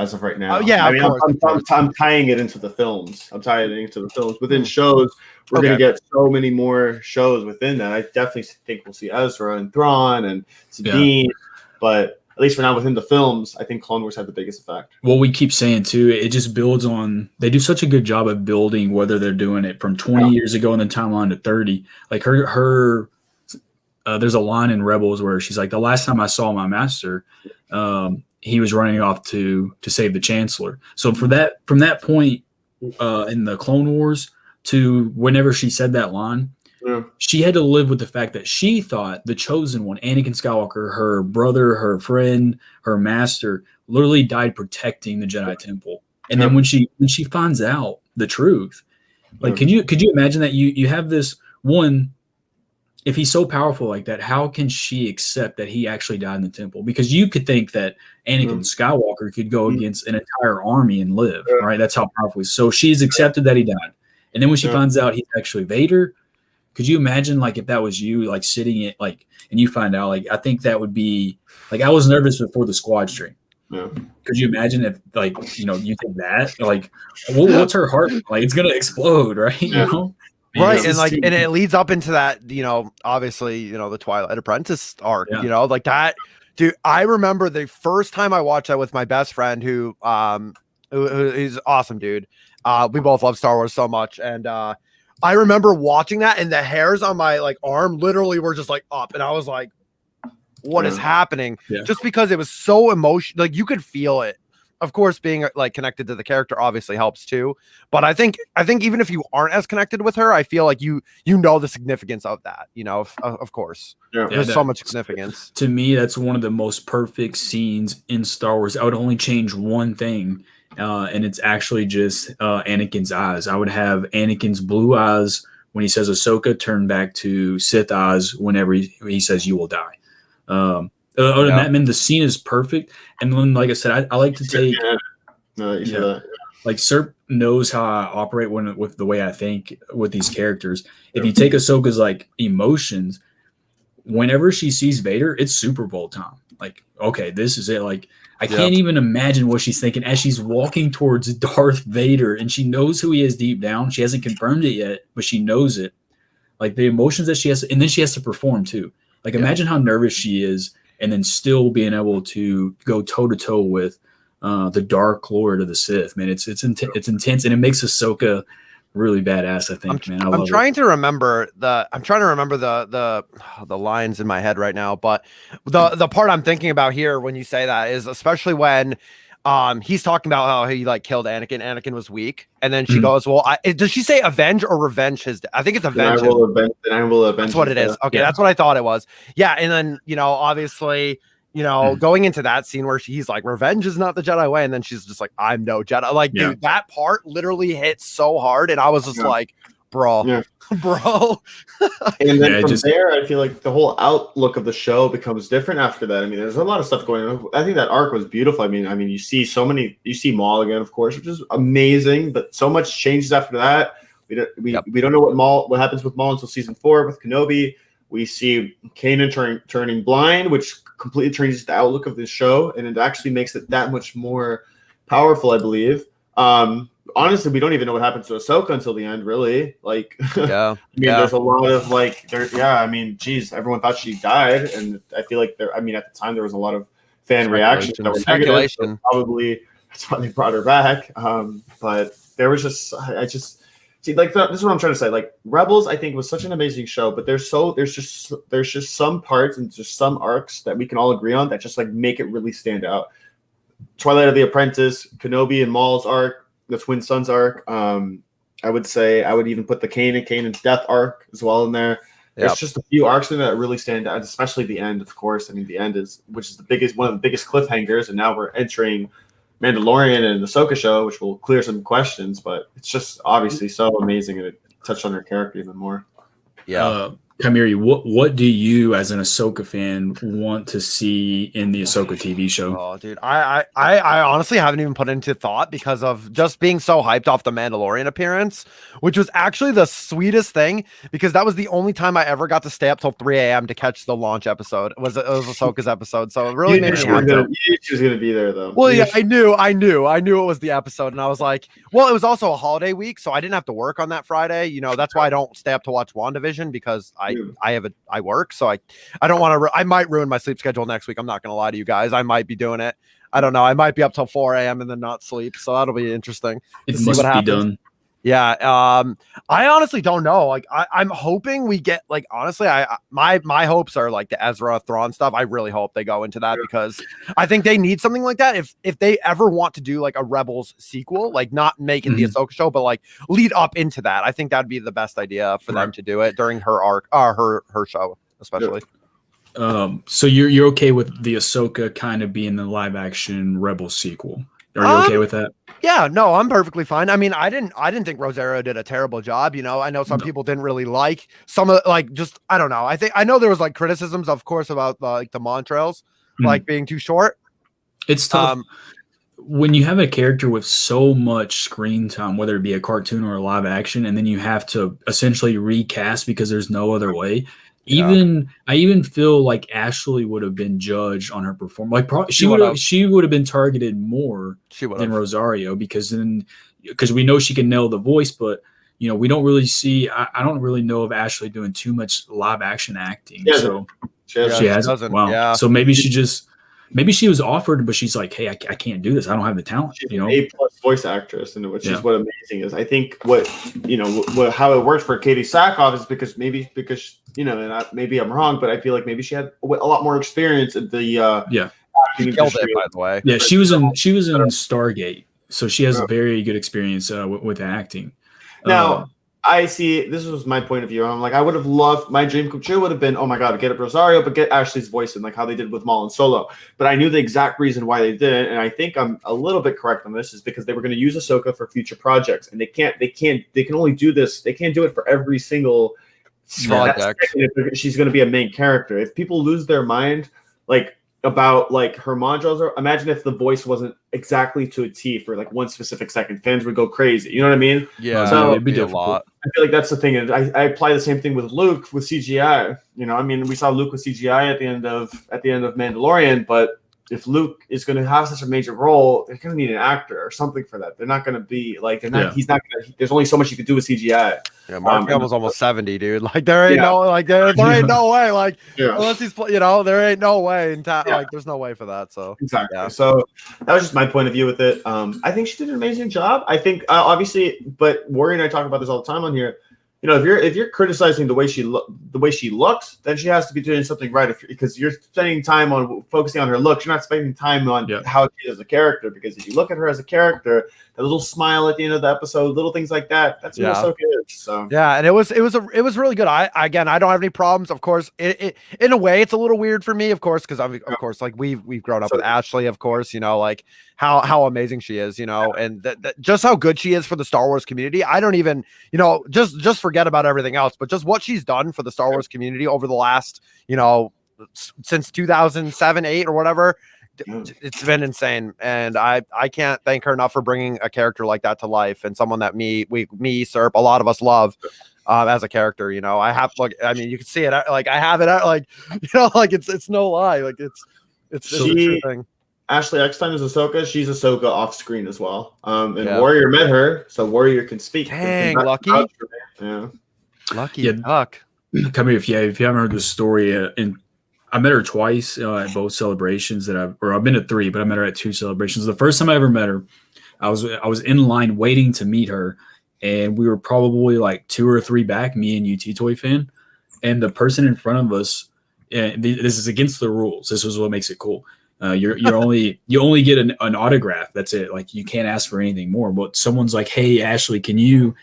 Oh yeah, I'm tying it into the films. Within shows. We're gonna get so many more shows within that. I definitely think we'll see Ezra and Thrawn and Sabine, but at least for now within the films, I think Clone Wars had the biggest effect. What we keep saying too, it just builds on. They do such a good job of building whether they're doing it from 20 years ago in the timeline to 30. Like her there's a line in Rebels where she's like, the last time I saw my master, he was running off to save the Chancellor. So from that point in the Clone Wars to whenever she said that line, she had to live with the fact that she thought the chosen one, Anakin Skywalker, her brother, her friend, her master, literally died protecting the Jedi Temple. And then when she finds out the truth, like, could you imagine that you have this one? If he's so powerful like that, how can she accept that he actually died in the temple? Because you could think that Anakin Skywalker could go against an entire army and live, right? That's how powerful he is. So she's accepted that he died. And then when she finds out he's actually Vader, could you imagine, like, if that was you, like, sitting it, like, and you find out, like, I think that would be, like, I was nervous before the squad stream. Yeah. Could you imagine if, like, you think that, like, what's her heart? Like, it's going to explode, right? Yeah. You know? Right, and like, and it leads up into that, obviously, the Twilight Apprentice arc, like that, dude. I remember the first time I watched that with my best friend, who he's awesome, dude. We both love Star Wars so much, and I remember watching that, and the hairs on my arm literally were just up, and I was like, "What is happening?" Yeah. Just because it was so emotional, like you could feel it. Of course, being connected to the character obviously helps too. But I think even if you aren't as connected with her, I feel like you know the significance of that. Of course, there's so much significance. To me, that's one of the most perfect scenes in Star Wars. I would only change one thing, and it's actually just Anakin's eyes. I would have Anakin's blue eyes when he says Ahsoka turn back to Sith eyes whenever he says you will die. Other than that, man, the scene is perfect. And then, like I said, I like to take. Like Serp knows how I operate with the way I think with these characters. If you take Ahsoka's emotions, whenever she sees Vader, it's Super Bowl time. Like, okay, this is it. Like, I can't even imagine what she's thinking as she's walking towards Darth Vader, and she knows who he is deep down. She hasn't confirmed it yet, but she knows it. Like the emotions that she has, and then she has to perform too. Like, imagine how nervous she is. And then still being able to go toe to toe with the Dark Lord of the Sith, man, it's intense, and it makes Ahsoka really badass. I think, man. I'm trying to remember the lines in my head right now, but the part I'm thinking about here when you say that is especially when he's talking about how he killed Anakin. Anakin was weak, and then she goes, "Well, does she say avenge or revenge his death?" I think it's avenge. I will avenge. That's what it is. Okay, that's what I thought it was. Yeah, and then obviously, going into that scene where he's like, "Revenge is not the Jedi way," and then she's just like, "I'm no Jedi." Like, dude, that part literally hit so hard, and I was just like, "Bro, bro." And then from there, I feel like the whole outlook of the show becomes different after that. I mean, there's a lot of stuff going on. I think that arc was beautiful. I mean, you see Maul again, of course, which is amazing, but so much changes after that. We don't know what happens with Maul until season 4 with Kenobi. We see Kanan turning blind, which completely changes the outlook of this show, and it actually makes it that much more powerful, I believe. Honestly, we don't even know what happens to Ahsoka until the end, really. There's a lot of everyone thought she died, and I feel like at the time there was a lot of fan reactions that were negative. So probably that's why they brought her back. But there was just, this is what I'm trying to say. Like, Rebels, I think, was such an amazing show, but there's just some parts and just some arcs that we can all agree on that just make it really stand out. Twilight of the Apprentice, Kenobi and Maul's arc, the Twin Sons arc. I would say I would even put the Kanan's death arc as well in there. There's just a few arcs in there that really stand out, especially the end, of course. I mean, the end which is one of the biggest cliffhangers, and now we're entering Mandalorian and the Ahsoka show, which will clear some questions, but it's just obviously so amazing, and it touched on her character even more. Kymeri, what do you, as an Ahsoka fan, want to see in the Ahsoka TV show? Oh, dude, I honestly haven't even put into thought because of just being so hyped off the Mandalorian appearance, which was actually the sweetest thing, because that was the only time I ever got to stay up till 3 a.m. to catch the launch episode. It was Ahsoka's episode, so it really made me happy. She was gonna be there, though. Well, yeah, I knew it was the episode, and I was like, well, it was also a holiday week, so I didn't have to work on that Friday. That's why I don't stay up to watch WandaVision, because I work, so I don't want to. I might ruin my sleep schedule next week. I'm not gonna lie to you guys. I might be doing it. I don't know. I might be up till 4 a.m. and then not sleep. So that'll be interesting. It must be done. Yeah. I honestly don't know. Like I'm hoping we get like, honestly, my hopes are like the Ezra Thrawn stuff. I really hope they go into that because I think they need something like that. If they ever want to do like a Rebels sequel, like not make it the Ahsoka show, but like lead up into that, I think that'd be the best idea for them to do it during her arc, her show, especially. So you're okay with the Ahsoka kind of being the live action Rebel sequel? Are you okay with that? Yeah, no, I'm perfectly fine. I mean, I didn't think Rosario did a terrible job. You know, I know some people didn't really like some of like just I don't know. I know there was like criticisms, of course, about like the Montrails like being too short. It's tough when you have a character with so much screen time, whether it be a cartoon or a live action, and then you have to essentially recast because there's no other way. I even feel like Ashley would have been judged on her performance. Like she would have been targeted more than Rosario because we know she can nail the voice, but you know we don't really see. I don't really know of Ashley doing too much live action acting. She hasn't. Wow. Yeah. So maybe she was offered, but she's like, hey, I can't do this. I don't have the talent. She's an A+ voice actress, and which is what amazing is. I think how it worked for Katie Sackhoff is because and maybe I'm wrong, but I feel like maybe she had a lot more experience at the She killed it, by the way. Yeah, she was in Stargate, so she has a very good experience with acting. Now, I see. This was my point of view. I'm like, I would have loved my dream come true would have been, oh my god, get up Rosario, but get Ashley's voice in, like how they did with Maul and Solo. But I knew the exact reason why they did it, and I think I'm a little bit correct on this, is because they were going to use Ahsoka for future projects, and they can only do this. They can't do it for every single project. She's going to be a main character. If people lose their mind, like about like her modules, imagine if the voice wasn't exactly to a T for like one specific second, fans would go crazy. You know what I mean? Yeah, so it'd be a lot. I feel like that's the thing, and I apply the same thing with Luke with CGI. You know, I mean, we saw Luke with CGI at the end of Mandalorian, but if Luke is going to have such a major role, they're going to need an actor or something for that. They're not going to be like they're not. Yeah. He's not going to. There's only so much you could do with CGI. Yeah, Mark Hamill's almost 70, dude. Like there ain't no like there ain't no way. Like unless he's there ain't no way. Like there's no way for that. So exactly. Yeah. So that was just my point of view with it. I think she did an amazing job. I think obviously, but Warrior and I talk about this all the time on here. You know, if you're criticizing the way she looks, then she has to be doing something right. Because you're spending time on focusing on her looks, you're not spending time on how she is as a character. Because if you look at her as a character, that little smile at the end of the episode, little things like that, that's what Ahsoka is. So and it was really good. I don't have any problems. Of course, it in a way it's a little weird for me, of course, because of course like we've grown up with Ashley, of course, you know, like how amazing she is, you know, and that just how good she is for the Star Wars community. I don't even, you know, just forget about everything else, but just what she's done for the Star Wars community over the last, you know, since 2007, 8 or whatever. It's been insane, and I can't thank her enough for bringing a character like that to life, and someone that me Serp, a lot of us love as a character. You know, I have I mean, you can see it. Like I have it. Like you know, like it's no lie. Like it's a true thing. Ashley Eckstein is Ahsoka. She's Ahsoka off screen as well. And Warrior met her, so Warrior can speak. Dang, lucky. Lucky duck. Come here if you haven't heard the story. I met her twice at both celebrations I've been to 3, but I met her at 2 celebrations. The first time I ever met her, I was in line waiting to meet her, and we were probably like 2 or 3 back, me and UT Toy Fan, and the person in front of us. And this is against the rules. This is what makes it cool. You only get an autograph. That's it. Like you can't ask for anything more. But someone's like, "Hey, Ashley, can you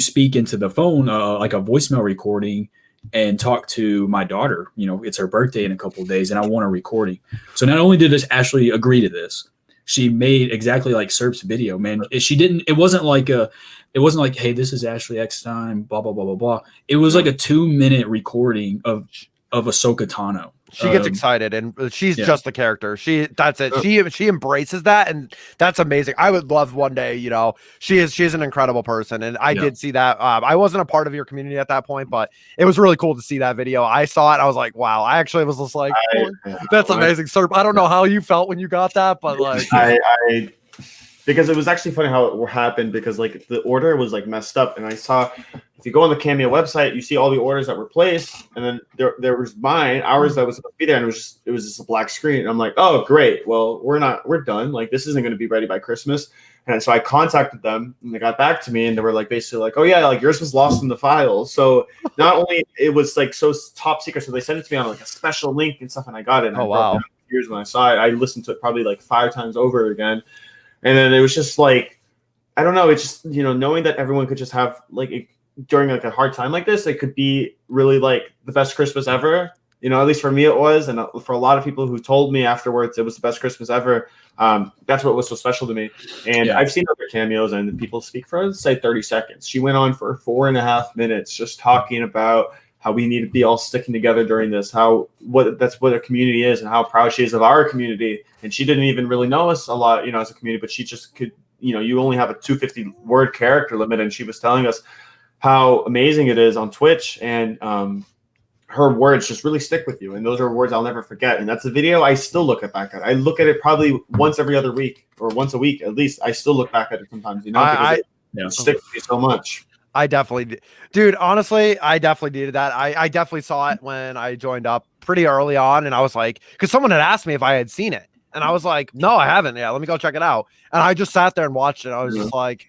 speak into the phone like a voicemail recording?" And talk to my daughter. You know, it's her birthday in a couple of days, and I want a recording. So not only did Ashley agree to this, she made exactly like Serp's video. Man, it wasn't like, hey, this is Ashley Eckstein, blah blah blah blah blah. It was like a 2-minute recording of Ahsoka Tano. She gets excited, and she's just the character. That's it. She embraces that, and that's amazing. I would love one day, you know, she's an incredible person, and I did see that. I wasn't a part of your community at that point, but it was really cool to see that video. I saw it, I was like, wow. I actually was just like, that's amazing, Serp. I don't know how you felt when you got that, but like, because it was actually funny how it happened, because like the order was like messed up, and I saw if you go on the Cameo website, you see all the orders that were placed, and then there was ours that was supposed to be there, and it was just a black screen. And I'm like, oh great, well we're done. Like this isn't going to be ready by Christmas. And so I contacted them, and they got back to me, and they were like basically like, oh yeah, like yours was lost in the files. So not only it was like so top secret, so they sent it to me on like a special link and stuff, and I got it. And Oh wow. Here's when I saw it. I listened to it probably like 5 times over again. And then it was just like, I don't know. It's just, knowing that everyone could just have like during like a hard time like this, it could be really like the best Christmas ever. At least for me it was. And for a lot of people who told me afterwards it was the best Christmas ever. That's what was so special to me. And I've seen other cameos and people speak for, say, 30 seconds. She went on for 4.5 minutes just talking about how we need to be all sticking together during this, that's what a community is, and how proud she is of our community. And she didn't even really know us a lot, as a community, but she just could, you only have a 250 word character limit. And she was telling us how amazing it is on Twitch, and her words just really stick with you. And those are words I'll never forget. And that's a video I still look back at. I look at it probably once every other week, or once a week at least. I still look back at it sometimes, because it sticks with me so much. I definitely, dude, honestly, I definitely needed that. I definitely saw it when I joined up pretty early on, and I was like, because someone had asked me if I had seen it, and I was like, no, I haven't. Yeah, let me go check it out. And I just sat there and watched it. I was just like,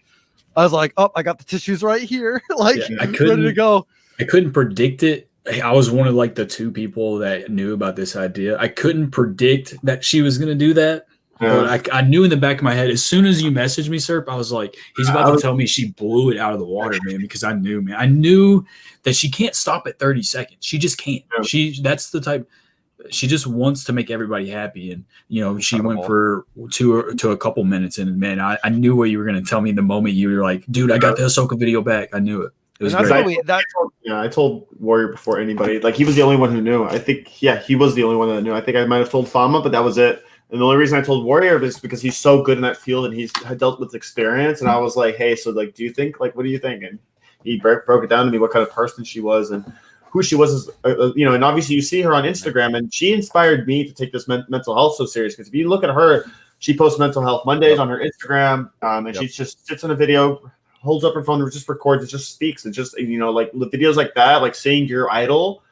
oh, I got the tissues right here. Like, ready to go. I couldn't predict it. I was one of like the 2 people that knew about this idea. I couldn't predict that she was going to do that. But I knew in the back of my head, as soon as you messaged me, Serp, I was like, he's about to tell me she blew it out of the water, man, because I knew, man. I knew that she can't stop at 30 seconds. She just can't. That's the type. She just wants to make everybody happy. And, she went for to a couple minutes. And, man, I knew what you were going to tell me the moment you were like, dude, I got the Ahsoka video back. I knew it. It was great. I told Warrior before anybody. Like, he was the only one who knew. I think, he was the only one that knew. I think I might have told Fama, but that was it. And the only reason I told Warrior is because he's so good in that field and he's dealt with experience. And I was like, hey, so like, do you think, like, what do you think? And he broke it down to me what kind of person she was and who she was, and obviously you see her on Instagram, and she inspired me to take this mental health so serious. Because if you look at her, she posts mental health Mondays on her Instagram, and she just sits in a video, holds up her phone, just records, it just speaks. And just, like the videos like that, like seeing your idol,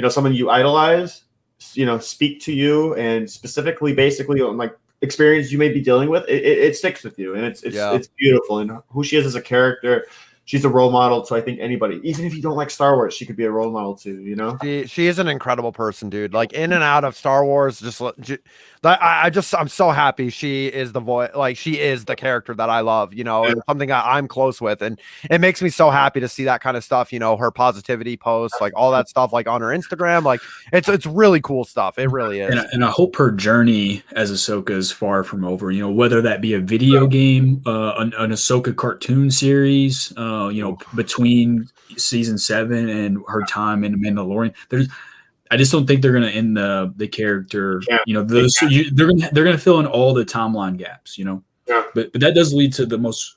someone you idolize, speak to you, and specifically basically on like experience you may be dealing with, it sticks with you, and it's beautiful. And who she is as a character, she's a role model to, I think, anybody. Even if you don't like Star Wars, she could be a role model too, She is an incredible person, dude. Like, in and out of Star Wars, I'm so happy she is the voice, like, she is the character that I love, and something I'm close with. And it makes me so happy to see that kind of stuff, her positivity posts, like all that stuff, like on her Instagram. Like, it's really cool stuff. It really is. And I hope her journey as Ahsoka is far from over, whether that be a video game, an Ahsoka cartoon series, between season 7 and her time in The Mandalorian. I just don't think they're going to end the character. They're going to fill in all the timeline gaps. But that does lead to the most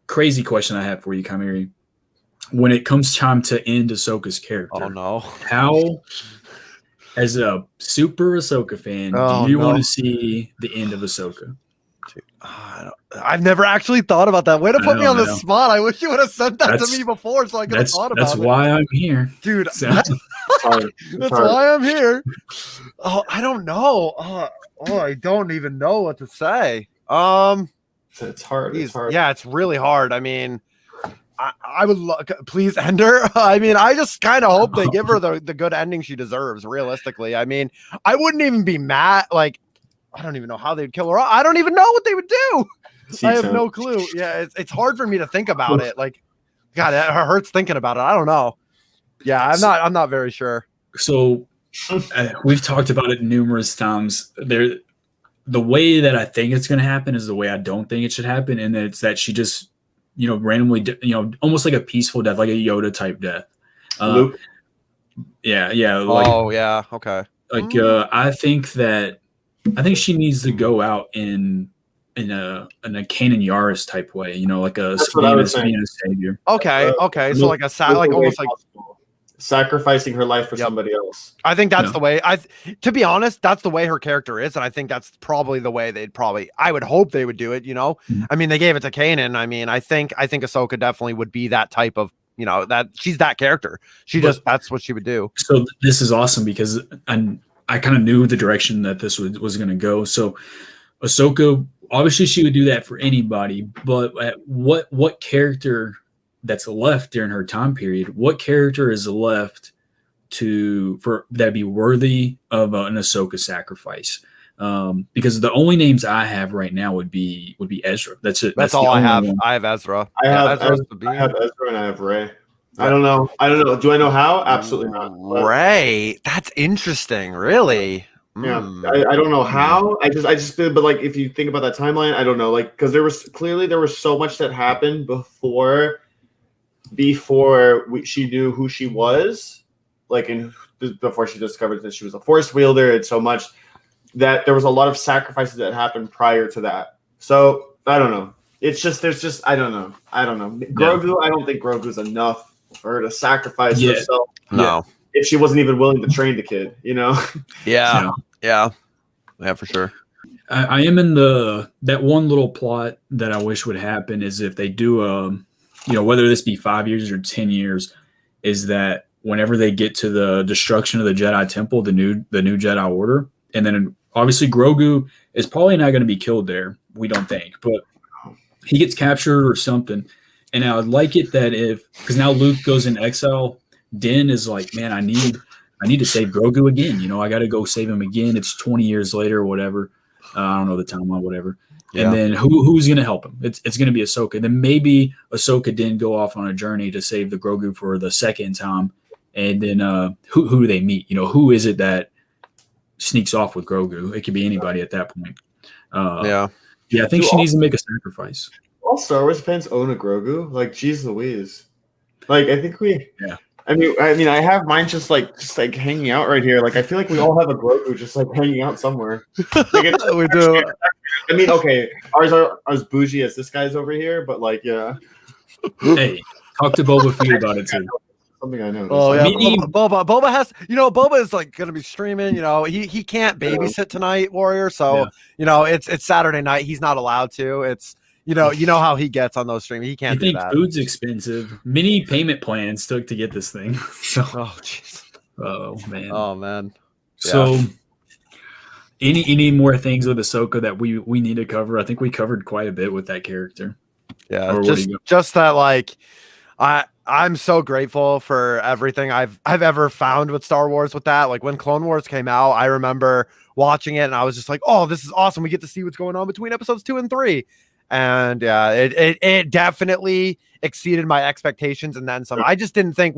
crazy question I have for you, Kymeri. When it comes time to end Ahsoka's character, oh no, how, as a super Ahsoka fan, do you want to see the end of Ahsoka? I've never actually thought about that. Way to put me on the spot. I wish you would have said that to me before, so I could have thought about it. That's why I'm here, dude. That's why I'm here. Oh, I don't know. I don't even know what to say. It's hard. It's hard. Yeah, it's really hard. I mean, I would please end her. I mean, I just kind of hope they give her the good ending she deserves. Realistically, I mean, I wouldn't even be mad. Like, I don't even know how they'd kill her off. I don't even know what they would do. I have no clue. Yeah, it's hard for me to think about it. Like, God, it hurts thinking about it. I don't know. Yeah, I'm not very sure. So we've talked about it numerous times. The way that I think it's going to happen is the way I don't think it should happen, and it's that she just, randomly, almost like a peaceful death, like a Yoda type death. Luke. Yeah. Like, oh yeah, okay. Like I think she needs to go out in a Kanan Yaris type way, like a savior. Okay. So like almost like sacrificing her life for somebody else. I think that's the way. To be honest, that's the way her character is, and I think that's probably the way I would hope they would do it. I mean, they gave it to Kanan. I mean, I think Ahsoka definitely would be that type of, that she's that character. That's what she would do. So this is awesome because I kind of knew the direction that this was going to go. So Ahsoka, obviously, she would do that for anybody, but what character that's left during her time period, what character is left for that be worthy of an Ahsoka sacrifice? Because the only names I have right now would be Ezra. That's it. That's all I have. One. I have Ezra. I have Ezra and I have Rey. Yeah. I don't know. Do I know how? Absolutely not. Rey. That's interesting. Really. Yeah, I don't know how. I just but like if you think about that timeline, I don't know. Like because there was so much that happened before she knew who she was, like before she discovered that she was a Force wielder, and so much that there was a lot of sacrifices that happened prior to that. So I don't know. It's just I don't know. Grogu, I don't think Grogu's enough for her to sacrifice herself. No. If she wasn't even willing to train the kid, Yeah, for sure. I am in that one little plot that I wish would happen is if they do whether this be 5 years or 10 years, is that whenever they get to the destruction of the Jedi Temple, the new Jedi Order, and then obviously Grogu is probably not going to be killed there, we don't think, but he gets captured or something. And I would like it that because now Luke goes in exile, Din is like, man, I need to save Grogu again. I got to go save him again. It's 20 years later or whatever. I don't know the timeline, whatever. And then who's going to help him? It's going to be Ahsoka. Then maybe Ahsoka didn't go off on a journey to save the Grogu for the second time. And then who do they meet? Who is it that sneaks off with Grogu? It could be anybody at that point. I think she needs to make a sacrifice. All Star Wars fans own a Grogu. Like, geez Louise. Like, I think we. Yeah. I mean, I have mine just like hanging out right here. Like, I feel like we all have a Grogu just like hanging out somewhere. Like, we do. I mean, okay, ours are as bougie as this guy's over here, but like, yeah. Hey, talk to Boba Fett about it too. Something I know. Oh yeah, Boba has. Boba is like gonna be streaming. He can't babysit tonight, Warrior. So it's Saturday night. He's not allowed to. It's you know how he gets on those streams. He can't. You think food's expensive? Many payment plans took to get this thing. So. Oh jeez. Oh man. Oh man. Yeah. So. Any more things with Ahsoka that we need to cover? I think we covered quite a bit with that character. Yeah, just that like I'm so grateful for everything I've ever found with Star Wars with that. Like when Clone Wars came out, I remember watching it and I was just like, oh, this is awesome. We get to see what's going on between episodes 2 and 3. And yeah, it definitely exceeded my expectations and then some. I just didn't think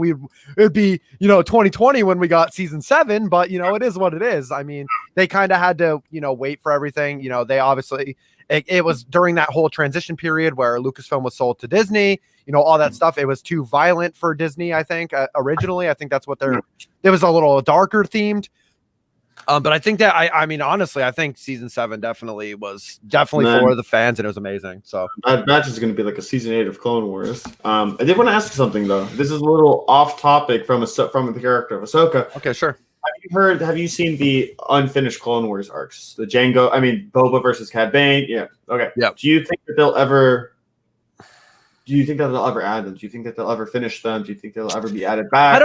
it'd be 2020 when we got season 7, but it is what it is. I mean, they kind of had to wait for everything. They obviously it was during that whole transition period where Lucasfilm was sold to Disney. All that stuff. It was too violent for Disney. I think originally, I think that's what it was a little darker themed. But I think that I mean, honestly, I think season 7 definitely for the fans, and it was amazing. So that match is going to be like a season 8 of Clone Wars. I did want to ask you something though. This is a little off topic from the character of Ahsoka. Okay, sure. Have you seen the unfinished Clone Wars arcs? The Boba versus Cad Bane? Yeah. Okay. Yeah. Do you think that they'll ever add them? Do you think that they'll ever finish them? Do you think they'll ever be added back?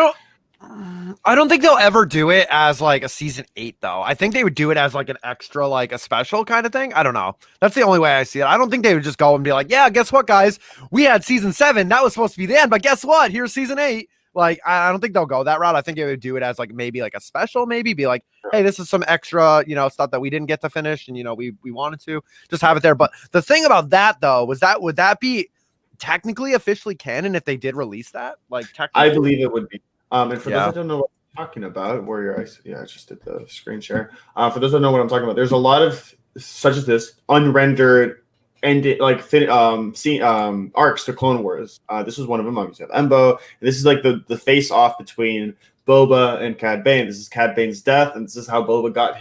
I don't think they'll ever do it as like a season 8 though. I think they would do it as like an extra, like a special kind of thing. I don't know. That's the only way I see it. I don't think they would just go and be like, yeah, guess what, guys? We had season 7. That was supposed to be the end, but guess what? Here's season 8. Like, I don't think they'll go that route. I think they would do it as like maybe like a special, maybe be like, hey, this is some extra, stuff that we didn't get to finish and we wanted to just have it there. But the thing about that though would that be technically officially canon if they did release that? Like, technically, I believe it would be. And for those that don't know what I'm talking about, Warrior, I just did the screen share. For those that don't know what I'm talking about, there's a lot of such as this unrendered and like arcs to Clone Wars. This is one of them. Obviously, Embo. And this is like the face off between Boba and Cad Bane. This is Cad Bane's death, and this is how Boba got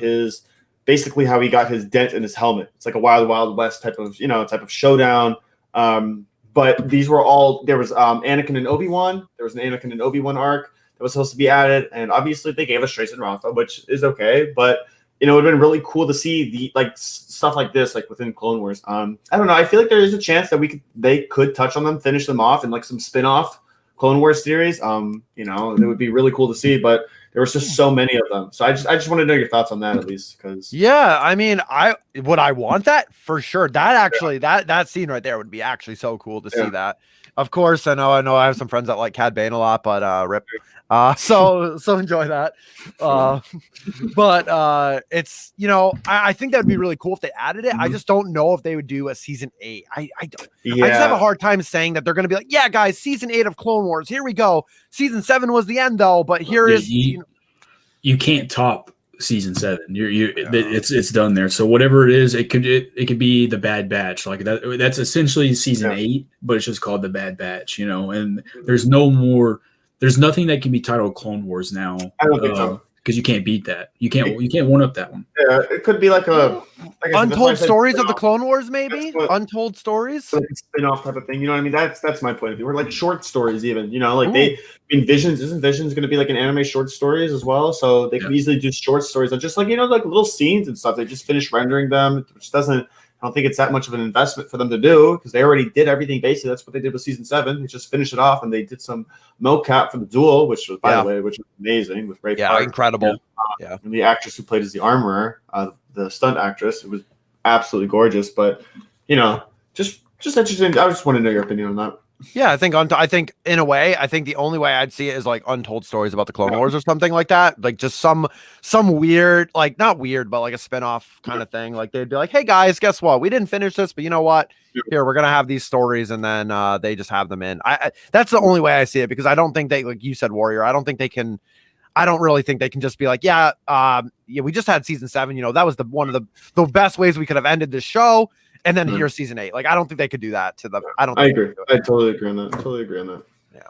basically how he got his dent in his helmet. It's like a Wild Wild West type of showdown. But these were all there was Anakin and Obi-Wan. There was an Anakin and Obi-Wan arc that was supposed to be added, and obviously they gave us Trace and Rafa, which is okay, but it would have been really cool to see the stuff like this, like within Clone Wars. I don't know. I feel like there is a chance that they could touch on them, finish them off in like some spin-off Clone Wars series. It would be really cool to see, but there was just so many of them. So I just want to know your thoughts on that at least, because I mean, I want that for sure. That actually that scene right there would be actually so cool to see that. Of course, I know I have some friends that like Cad Bane a lot, but rip. So enjoy that. But it's I think that would be really cool if they added it. I just don't know if they would do a season 8. I don't. I just have a hard time saying that they're going to be like, yeah, guys, season 8 of Clone Wars. Here we go. Season 7 was the end though, but here is. You can't top season 7. It's done there. So whatever it is, it could be the Bad Batch. Like that's essentially season 8, but it's just called the Bad Batch. And there's no more. There's nothing that can be titled Clone Wars now. I don't think so. Because you can't beat that. You can't one up that one. Yeah, it could be like Untold Stories of the Clone Wars, maybe Untold Stories, like a spin-off type of thing. You know what I mean? That's my point of view. Or like short stories, even. Visions isn't Visions going to be like an anime short stories as well? So they could easily do short stories and just like like little scenes and stuff. They just finish rendering them, which doesn't. I don't think it's that much of an investment for them to do because they already did everything. Basically, that's what they did with season 7. They just finished it off, and they did some mocap for the duel, which was, by the way, which was amazing with Ray Park. Incredible. And the actress who played as the armorer, the stunt actress, it was absolutely gorgeous. But just interesting. I just want to know your opinion on that. Yeah, I think in a way, the only way I'd see it is like Untold Stories about the Clone Wars or something like that. Like just some weird, like not weird, but like a spinoff kind of thing. Like they'd be like, hey guys, guess what? We didn't finish this, but you know what? Here, we're gonna have these stories, and then they just have them in. That's the only way I see it, because I don't think they, like you said, Warrior, I don't really think they can just be like, we just had season 7. That was one of the best ways we could have ended this show. And then here's season 8. Like, I don't think they could do that to them. I agree. I totally agree on that. Yeah.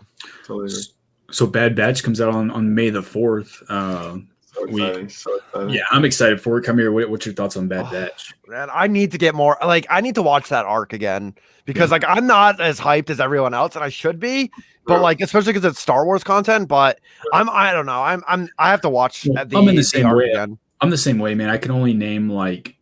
Totally agree. So Bad Batch comes out on May the 4th. So exciting. Yeah, I'm excited for it. Come here. What's your thoughts on Bad Batch? Man, I need to get more. Like, I need to watch that arc again because, like, I'm not as hyped as everyone else, and I should be. But like, especially because it's Star Wars content. But I don't know. I have to watch. I'm in the same way. Again. I'm the same way, man. I can only name like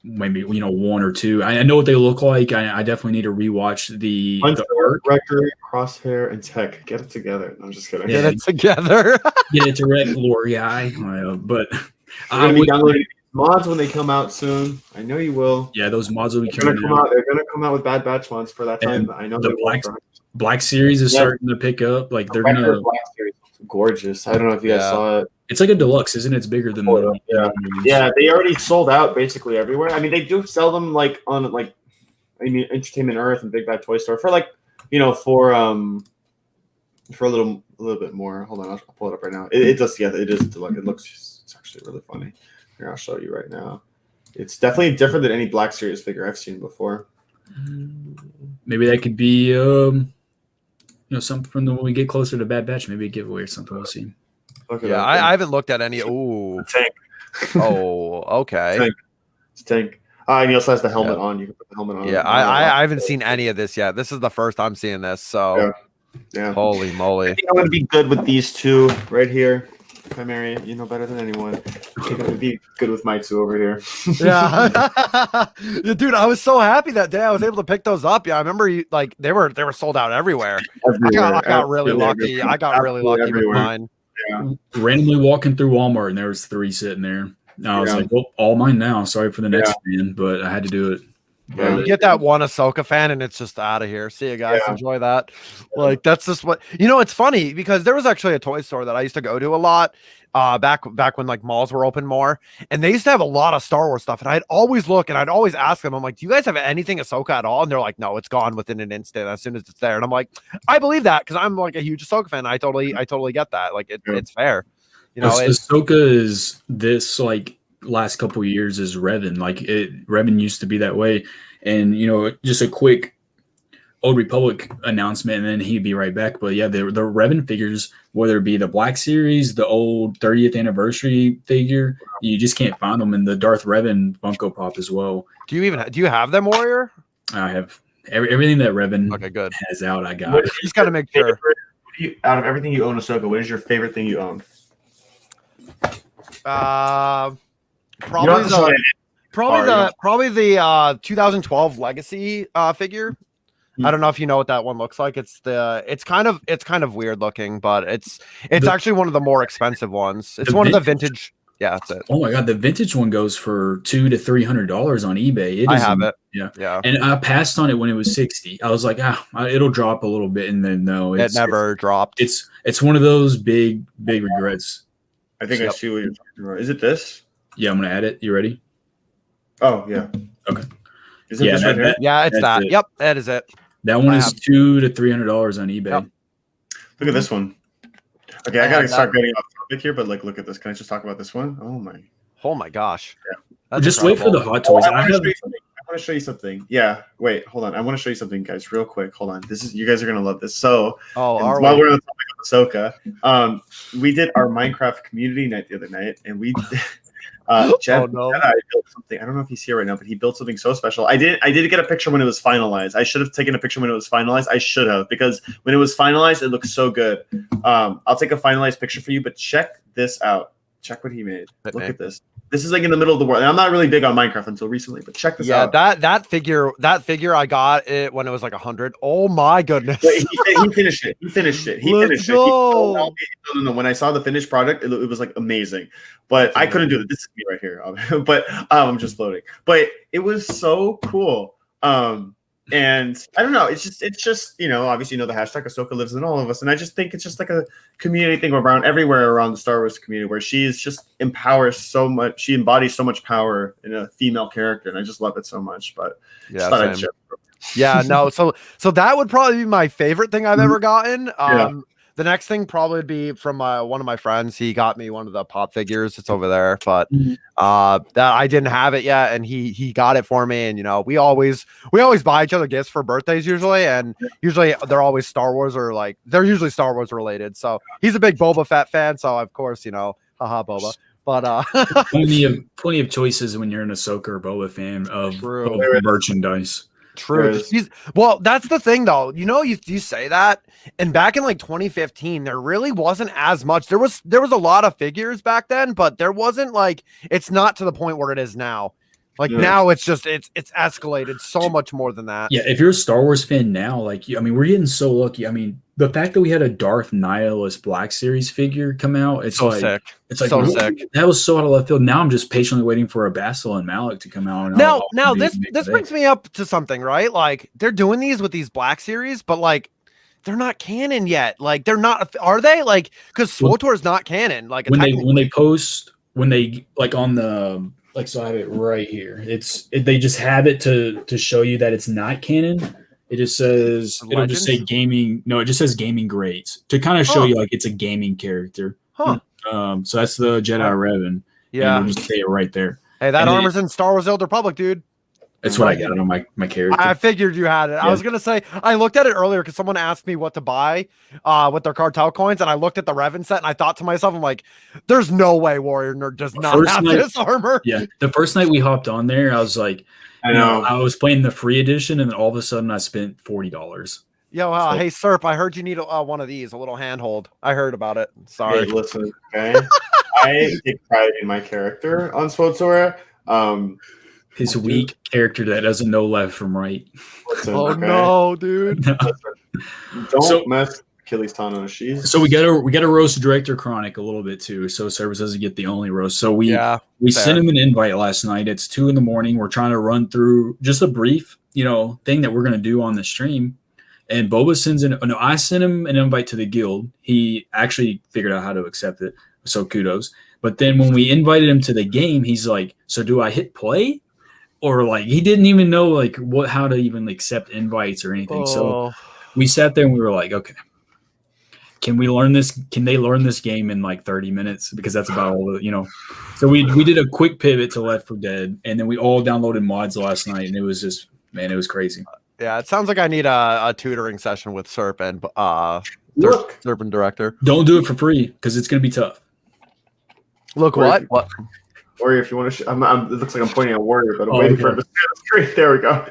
maybe one or two. I know what they look like. I definitely need to rewatch the arc. Rectory, Crosshair, and Tech. Get it together. I'm just kidding. Get it together. Get it direct, lore guy. But I'm gonna be downloading mods when they come out soon. I know you will. Yeah, those mods will be coming out. They're gonna come out with Bad Batch ones for that time. I know the Black series is starting to pick up. Like they're gonna. Black series is gorgeous. I don't know if you guys saw it. It's like a deluxe, isn't it? It's bigger than yeah. They already sold out basically everywhere. I mean, they do sell them like on Entertainment Earth and Big Bad Toy Store for like for a little bit more. Hold on, I'll pull it up right now. It does. Yeah, it is deluxe. It looks. It's actually really funny. Here, I'll show you right now. It's definitely different than any Black Series figure I've seen before. Maybe that could be something from when we get closer to Bad Batch. Maybe a giveaway or something. We'll see. I haven't looked at any. Ooh, Tank. Oh, okay. Tank. And he also has the helmet on. You can put the helmet on. Yeah, I haven't seen any of this yet. This is the first I'm seeing this. So, yeah. Holy moly! I think I'm gonna be good with these two right here. Kymeri, you know better than anyone. I think I'm gonna be good with my two over here. Yeah, dude, I was so happy that day I was able to pick those up. Yeah, I remember they were sold out everywhere. I got really lucky. I got really lucky with mine. Yeah. Randomly walking through Walmart and there was 3 sitting there. I was like, well, all mine now. Sorry for the next fan, but I had to do it. Yeah, you get that one Ahsoka fan and it's just out of here. See you guys. Enjoy that. Like, that's just what it's funny because there was actually a toy store that I used to go to a lot back when like malls were open more, and they used to have a lot of Star Wars stuff, and I'd always look and I'd always ask them, I'm like, do you guys have anything Ahsoka at all? And they're like, no, it's gone within an instant as soon as it's there. And I'm like, I believe that because I'm like a huge Ahsoka fan. I totally get that. Like it's fair. Ahsoka is this like last couple of years is Revan. Like Revan used to be that way. And just a quick Old Republic announcement, and then he'd be right back. But yeah, the Revan figures, whether it be the Black Series, the old 30th anniversary figure, you just can't find them. And the Darth Revan Funko Pop as well. Do you have them, Warrior? I have everything that Revan good. has out. I got. Just got to make sure. out of everything you own Ahsoka, what is your favorite thing you own? Probably the 2012 Legacy figure. I don't know if you know what that one looks like. It's kind of weird looking, but it's actually one of the more expensive ones. It's one of the vintage. Yeah, that's it. Oh my god, the vintage one goes for $200 to $300 on eBay. I have it. Yeah. And I passed on it when it was 60. I was like, it'll drop a little bit, and then no, it never dropped. It's one of those big regrets. I think I see what you're talking about. Is it this? Yeah, I'm gonna add it. You ready? Oh yeah. Okay. Is it this right here? Yeah, it's that. Yep, that is it. That one is $200 to $300 on eBay. Yep. Look at this one. Okay, I gotta start getting off topic here, but like, look at this. Can I just talk about this one? Oh my gosh. Yeah. Just wait for the hot toys. I want to show you something. Yeah, wait, hold on. I want to show you something, guys, real quick. Hold on. You guys are gonna love this. So, while we're on the topic of Ahsoka, we did our Minecraft community night the other night, and we. Jedi built something. I don't know if he's here right now, but he built something so special. I did get a picture when it was finalized. I should have taken a picture when it was finalized. I should have, because when it was finalized, it looks so good. I'll take a finalized picture for you, but check this out. Check what he made. Look at this. This is like in the middle of the world. And I'm not really big on Minecraft until recently, but check this out. Yeah, that figure I got it when it was like 100. Oh my goodness. Wait, he finished it. Let's go. No. When I saw the finished product, it was like amazing. But I couldn't do it. This is me right here. But I'm just floating. But it was so cool. And I don't know. It's just obviously the hashtag Ahsoka lives in all of us, and I just think it's just like a community thing everywhere around the Star Wars community, where she's just empowers so much. She embodies so much power in a female character, and I just love it so much. But yeah, no. So that would probably be my favorite thing I've ever gotten. The next thing probably would be from one of my friends. He got me one of the pop figures. It's over there, but that I didn't have it yet, and he got it for me. And we always buy each other gifts for birthdays usually, and usually they're always Star Wars they're usually Star Wars related. So he's a big Boba Fett fan, so of course haha Boba. But plenty of choices when you're an Ahsoka or Boba fan of merchandise. True. Well, that's the thing, though. You say that, and back in 2015, there really wasn't as much. There was a lot of figures back then, but there wasn't it's not to the point where it is now. Now it's just it's escalated so much more than that. Yeah, if you're a Star Wars fan now, we're getting so lucky. I mean, the fact that we had a Darth Nihilus Black Series figure come out, it's so sick. It's so sick. That was so out of left field. Now I'm just patiently waiting for a Basil and Malik to come out. Now this brings me up to something, right? They're doing these with these Black Series, but they're not canon yet. They're not. Are they? Because SWTOR is not canon. When they on the. So I have it right here. They just have it to show you that it's not canon. It just says it'll just say gaming. No, it just says gaming grades to kind of show you it's a gaming character. Huh. So that's the Jedi Revan. Yeah. And just say it right there. Hey, that armor's in Star Wars: The Old Republic, dude. That's what I got on my character. I figured you had it. Yeah. I was gonna say I looked at it earlier because someone asked me what to buy with their cartel coins, and I looked at the Revan set and I thought to myself, I'm like, "There's no way Warrior Nerd does not have this armor." Yeah, the first night we hopped on there, I was like, I know I was playing the free edition, and then all of a sudden I spent $40. Yo, hey Serp, I heard you need one of these, a little handhold. I heard about it. Sorry. Hey, listen, okay. I take pride in my character on SWTOR. His weak character that doesn't know left from right. Listen, no, dude. No. Don't mess Achilles Tano. So we got to roast Director Chronic a little bit too. So Service doesn't get the only roast. So we sent him an invite last night. It's 2 a.m. We're trying to run through just a brief, thing that we're gonna do on the stream. And Boba sends I sent him an invite to the guild. He actually figured out how to accept it. So kudos. But then when we invited him to the game, he's like, "So do I hit play?" Or he didn't even know how to even accept invites or anything. So we sat there and we were like, okay, can we learn this? Can they learn this game in 30 minutes? Because that's about all the, So we did a quick pivot to Left 4 Dead, and then we all downloaded mods last night, and it was just, man, it was crazy. Yeah, it sounds like I need a tutoring session with Serp and Serp and Director. Don't do it for free because it's gonna be tough. Look, what? Warrior, if you want to, it looks like I'm pointing at Warrior, but I'm waiting for him to stay on the screen. There we go.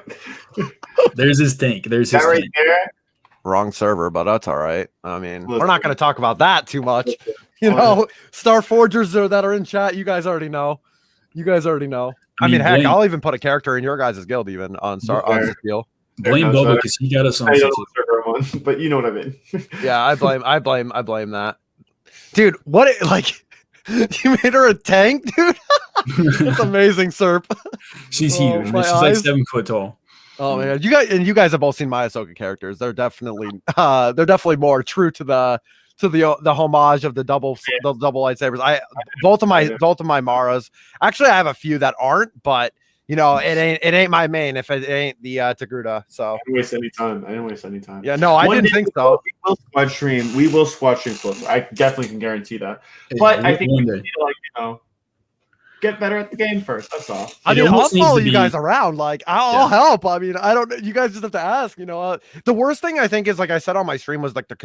There's his tank. There's his right tank. there. Wrong server, but that's all right. I mean, Listen. we're not going to talk about that too much. You know, Star Forgers that are in chat, you guys already know. I mean, heck, I'll even put a character in your guys' guild even on Steel. Blame Bubba because he got us on. But you know what I mean. Yeah, I blame that. Dude, what you made her a tank, dude? That's amazing, Serp. She's huge. She's like 7 foot tall. Oh man, you guys have both seen my Ahsoka characters. They're definitely more true to the homage of the double lightsabers. Both of my Maras. Actually, I have a few that aren't, but you know, it ain't my main if it ain't the Togruta. So I didn't waste any time. Yeah, no, I didn't think so. We will squad stream closer. I definitely can guarantee that. But I think we need to get better at the game first. That's all. I mean, I'll follow you guys around. Like, I'll help. I mean, I don't. You guys just have to ask. You know, the worst thing I think is, like I said on my stream, was like the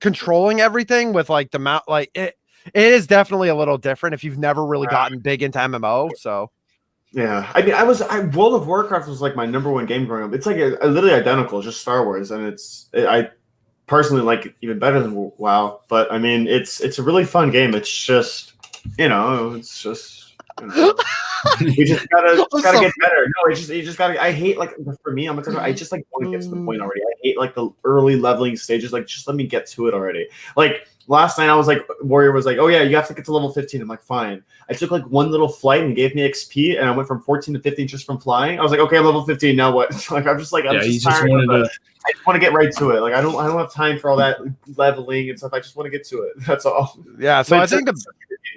controlling everything with like the mount. Like it is definitely a little different if you've never really gotten big into MMO. So. Yeah, I mean, World of Warcraft was like my #1 game growing up. It's like literally identical, just Star Wars, and I personally like it even better than WoW. But I mean, it's a really fun game. It's just, you know, you just gotta get better. No, you just gotta. I hate, like, for me, I just like want to get to the point already. I hate like the early leveling stages. Like, just let me get to it already. Like last night, I was like, Warrior was like, oh yeah, you have to get to level 15. I'm like, fine. I took like one little flight and gave me XP, and I went from 14 to 15 just from flying. I was like, okay, I'm level 15 now. What? Like, I'm just like, I just want to get right to it. Like, I don't have time for all that leveling and stuff. I just want to get to it. That's all. Yeah. So I think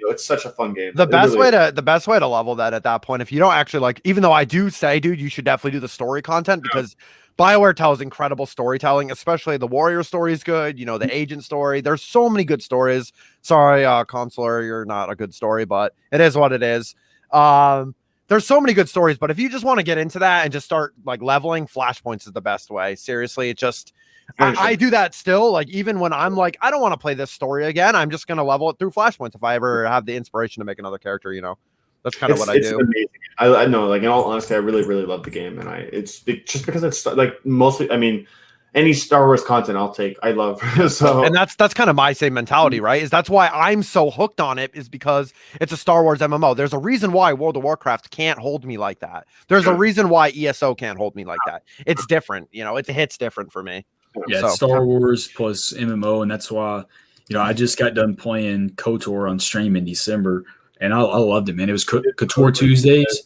it's such a fun game. The best way to level that at that point, if you don't actually like, even though I do say, dude, you should definitely do the story content, because BioWare tells incredible storytelling, especially the Warrior story is good. You know, the Agent story. There's so many good stories. Sorry, Consular, you're not a good story, but it is what it is. There's so many good stories, but if you just want to get into that and just start like leveling, Flashpoints is the best way. Seriously, it just I do that still. Like, even when I'm like, I don't want to play this story again, I'm just gonna level it through Flashpoints if I ever have the inspiration to make another character. You know. That's kind of what I do. Amazing. I know, like, in all honesty, I really, really love the game, and it's just because it's like mostly. I mean, any Star Wars content I'll take. I love. So, and that's kind of my same mentality, right? Is that's why I'm so hooked on it, is because it's a Star Wars MMO. There's a reason why World of Warcraft can't hold me like that. There's a reason why ESO can't hold me like that. It's different, you know. It hits different for me. Yeah, it's Star Wars plus MMO, and that's why, you know, I just got done playing KOTOR on stream in December. And I loved it, man. It was KOTOR Tuesdays,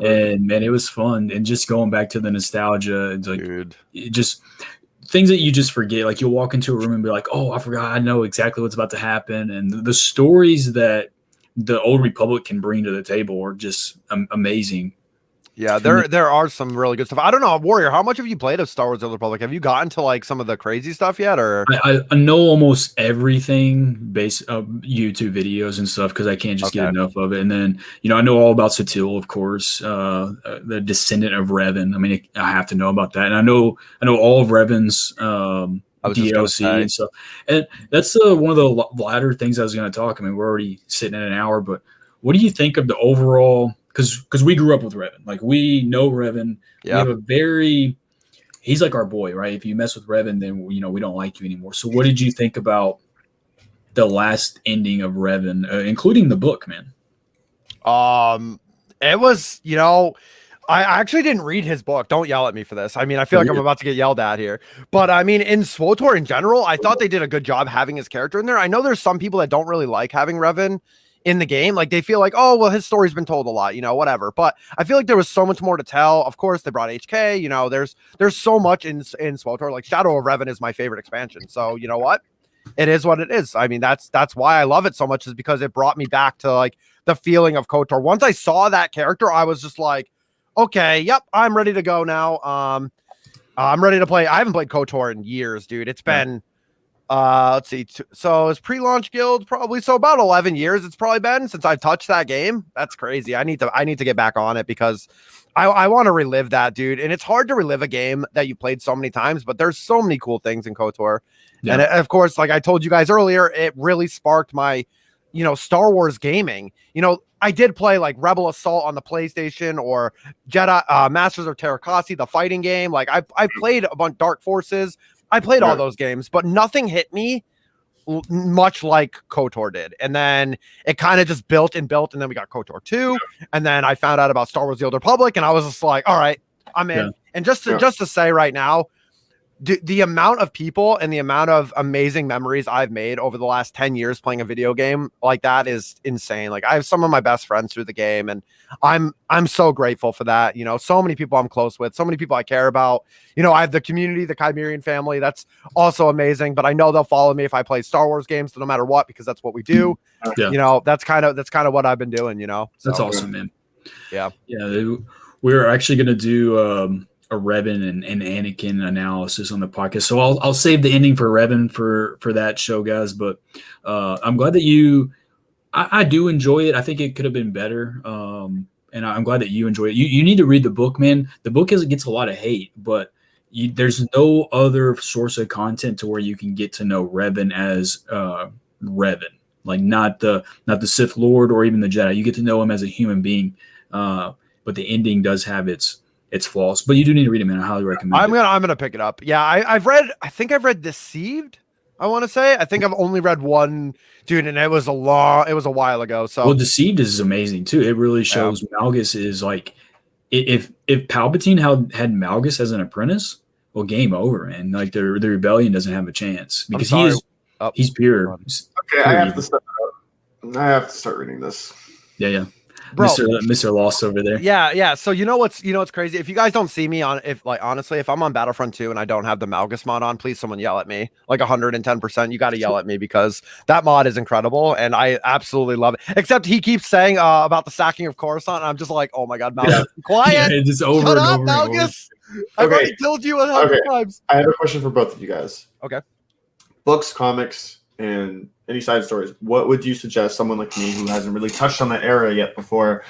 and man, it was fun. And just going back to the nostalgia, it's like, just things that you just forget. Like, you'll walk into a room and be like, "Oh, I forgot. I know exactly what's about to happen." And the stories that the Old Republic can bring to the table are just amazing. Yeah, there are some really good stuff. I don't know, Warrior, how much have you played of Star Wars: The Old Republic? Have you gotten to like some of the crazy stuff yet? Or I know almost everything based YouTube videos and stuff, because I can't just get enough of it. And then, you know, I know all about Satil, of course, the descendant of Revan. I mean, I have to know about that. And I know all of Revan's DLC and stuff. And that's one of the latter things I was going to talk. I mean, we're already sitting in an hour, but what do you think of the overall? Because we grew up with Revan. Like, we know Revan. Yeah. We have he's like our boy, right? If you mess with Revan, then, you know, we don't like you anymore. So what did you think about the last ending of Revan, including the book, man? It was, you know, I actually didn't read his book. Don't yell at me for this. I mean, I feel like I'm about to get yelled at here. But I mean, in SWTOR in general, I thought they did a good job having his character in there. I know there's some people that don't really like having Revan in the game. Like, they feel like, oh, well, his story's been told a lot, you know, whatever. But I feel like there was so much more to tell. Of course, they brought HK, you know, there's so much in SWTOR. Like, Shadow of Revan is my favorite expansion. So, you know what? It is what it is. I mean, that's why I love it so much, is because it brought me back to like the feeling of KOTOR. Once I saw that character, I was just like, okay, yep, I'm ready to go now. I'm ready to play. I haven't played KOTOR in years, dude. It's been let's see. So it's pre-launch guild probably. So about 11 years it's probably been since I've touched that game. That's crazy. I need to get back on it, because I want to relive that, dude. And it's hard to relive a game that you played so many times, but there's so many cool things in KOTOR. Yeah. And of course, like I told you guys earlier, it really sparked my, you know, Star Wars gaming. You know, I did play like Rebel Assault on the PlayStation, or Jedi Masters of Terrakasi, the fighting game. Like, I played a bunch Dark Forces. I played all those games, but nothing hit me much like KOTOR did. And then it kind of just built, and then we got KOTOR 2, and then I found out about Star Wars: The Old Republic, and I was just like, all right, I'm in. And just to say right now, the amount of people and the amount of amazing memories I've made over the last 10 years playing a video game like that is insane. Like, I have some of my best friends through the game, and I'm so grateful for that. You know, so many people I'm close with, so many people I care about. You know, I have the community, the Kymerian family. That's also amazing, but I know they'll follow me if I play Star Wars games no matter what, because that's what we do. You know, that's kind of what I've been doing, you know. So, that's awesome, man. Yeah. We're actually going to do a Revan and Anakin analysis on the podcast. So I'll save the ending for Revan for that show, guys. But I'm glad that I do enjoy it. I think it could have been better. And I'm glad that you enjoy it. You need to read the book, man. The book gets a lot of hate, but there's no other source of content to where you can get to know Revan as Revan, like not the Sith Lord or even the Jedi. You get to know him as a human being. But the ending does have its flaws, but you do need to read it, man. I highly recommend it. I'm gonna pick it up. Yeah, I think I've read Deceived. I want to say I think I've only read one, dude, and it was a while ago. So Deceived is amazing too. It really shows Malgus is like, if Palpatine had Malgus as an apprentice, well, game over, man. Like the rebellion doesn't have a chance because he's pure. Okay, I have to start reading this. Yeah. Bro, Mr. Lost over there. Yeah. So you know what's crazy? If you guys don't see me honestly, if I'm on Battlefront 2 and I don't have the Malgus mod on, please someone yell at me. Like 110%. You got to yell at me because that mod is incredible and I absolutely love it. Except he keeps saying about the sacking of Coruscant, and I'm just like, oh my god, Malgus, quiet. It's just over Shut and up, over Malgus. I've already killed you 100 times. I have a question for both of you guys. Okay. Books, comics, and any side stories, what would you suggest someone like me who hasn't really touched on that era yet before,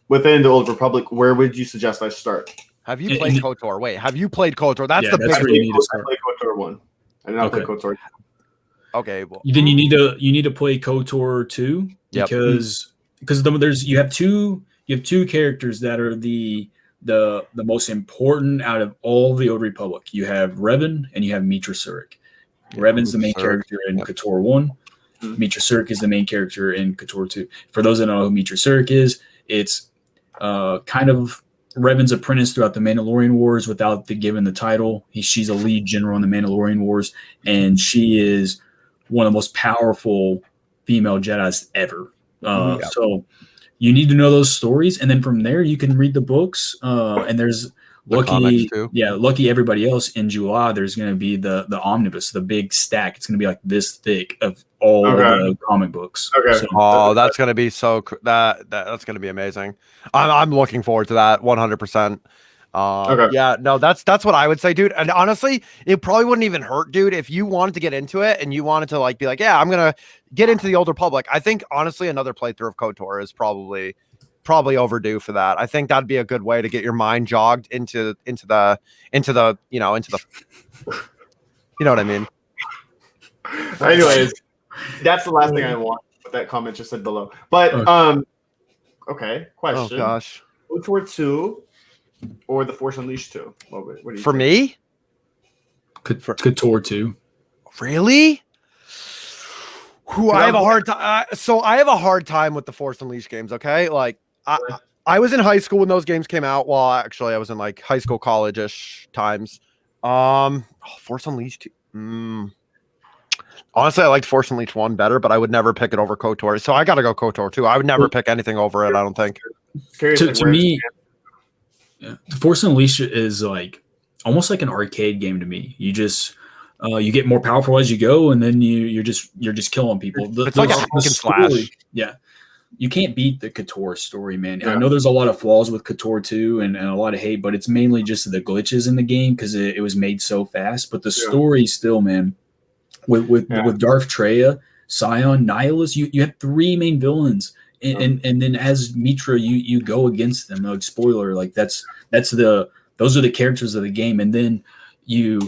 within the Old Republic, where would you suggest I start? Have you played KOTOR? Wait, have you played KOTOR? That's the big where you need to start. I played KOTOR 1. I did not play KOTOR 2. Okay, well, then you need to play KOTOR 2 because you have two characters that are the most important out of all the Old Republic. You have Revan and you have Mitra Surik. Revan's the main character in KOTOR 1. Mitra Surik is the main character in KOTOR 2. For those that don't know who Mitra Surik is, it's kind of Revan's apprentice throughout the Mandalorian Wars without given the title. She's a lead general in the Mandalorian Wars, and she is one of the most powerful female Jedis ever. So you need to know those stories, and then from there you can read the books. And there's lucky everybody else in July. There's going to be the omnibus, the big stack. It's going to be like this thick of all of the comic books. Okay. So, that's going to be that's going to be amazing. I'm looking forward to that 100%. Yeah, no, that's what I would say, dude. And honestly, it probably wouldn't even hurt, dude, if you wanted to get into it and you wanted to be like, yeah, I'm gonna get into the Old Republic. I think honestly, another playthrough of KOTOR is probably overdue for that. I think that'd be a good way to get your mind jogged into the you know what I mean. Anyways, that's the last thing I want. What that comment just said below. But okay, question. Oh gosh, KOTOR 2 or The Force Unleashed 2? What do you for think? me? KOTOR 2. Really? I have a hard time. So I have a hard time with the Force Unleashed games. Okay, like I was in high school when those games came out. Well, actually, I was in like high school, college-ish times. Force Unleashed 2. Honestly, I liked Force Unleashed 1 better, but I would never pick it over KOTOR. So I got to go KOTOR 2. I would never pick anything over it. I don't think. To me, The Force Unleashed is like almost like an arcade game to me. You just you get more powerful as you go, and then you're just killing people. It's like a hack and slash. Yeah, you can't beat the KOTOR story, man. Yeah. I know there's a lot of flaws with KOTOR 2 and a lot of hate, but it's mainly just the glitches in the game because it was made so fast. But the story still, man, with Darth Treya, Scion, Nihilus, you have three main villains. And then as Mitra, you go against them. Like spoiler, like those are the characters of the game. And then you're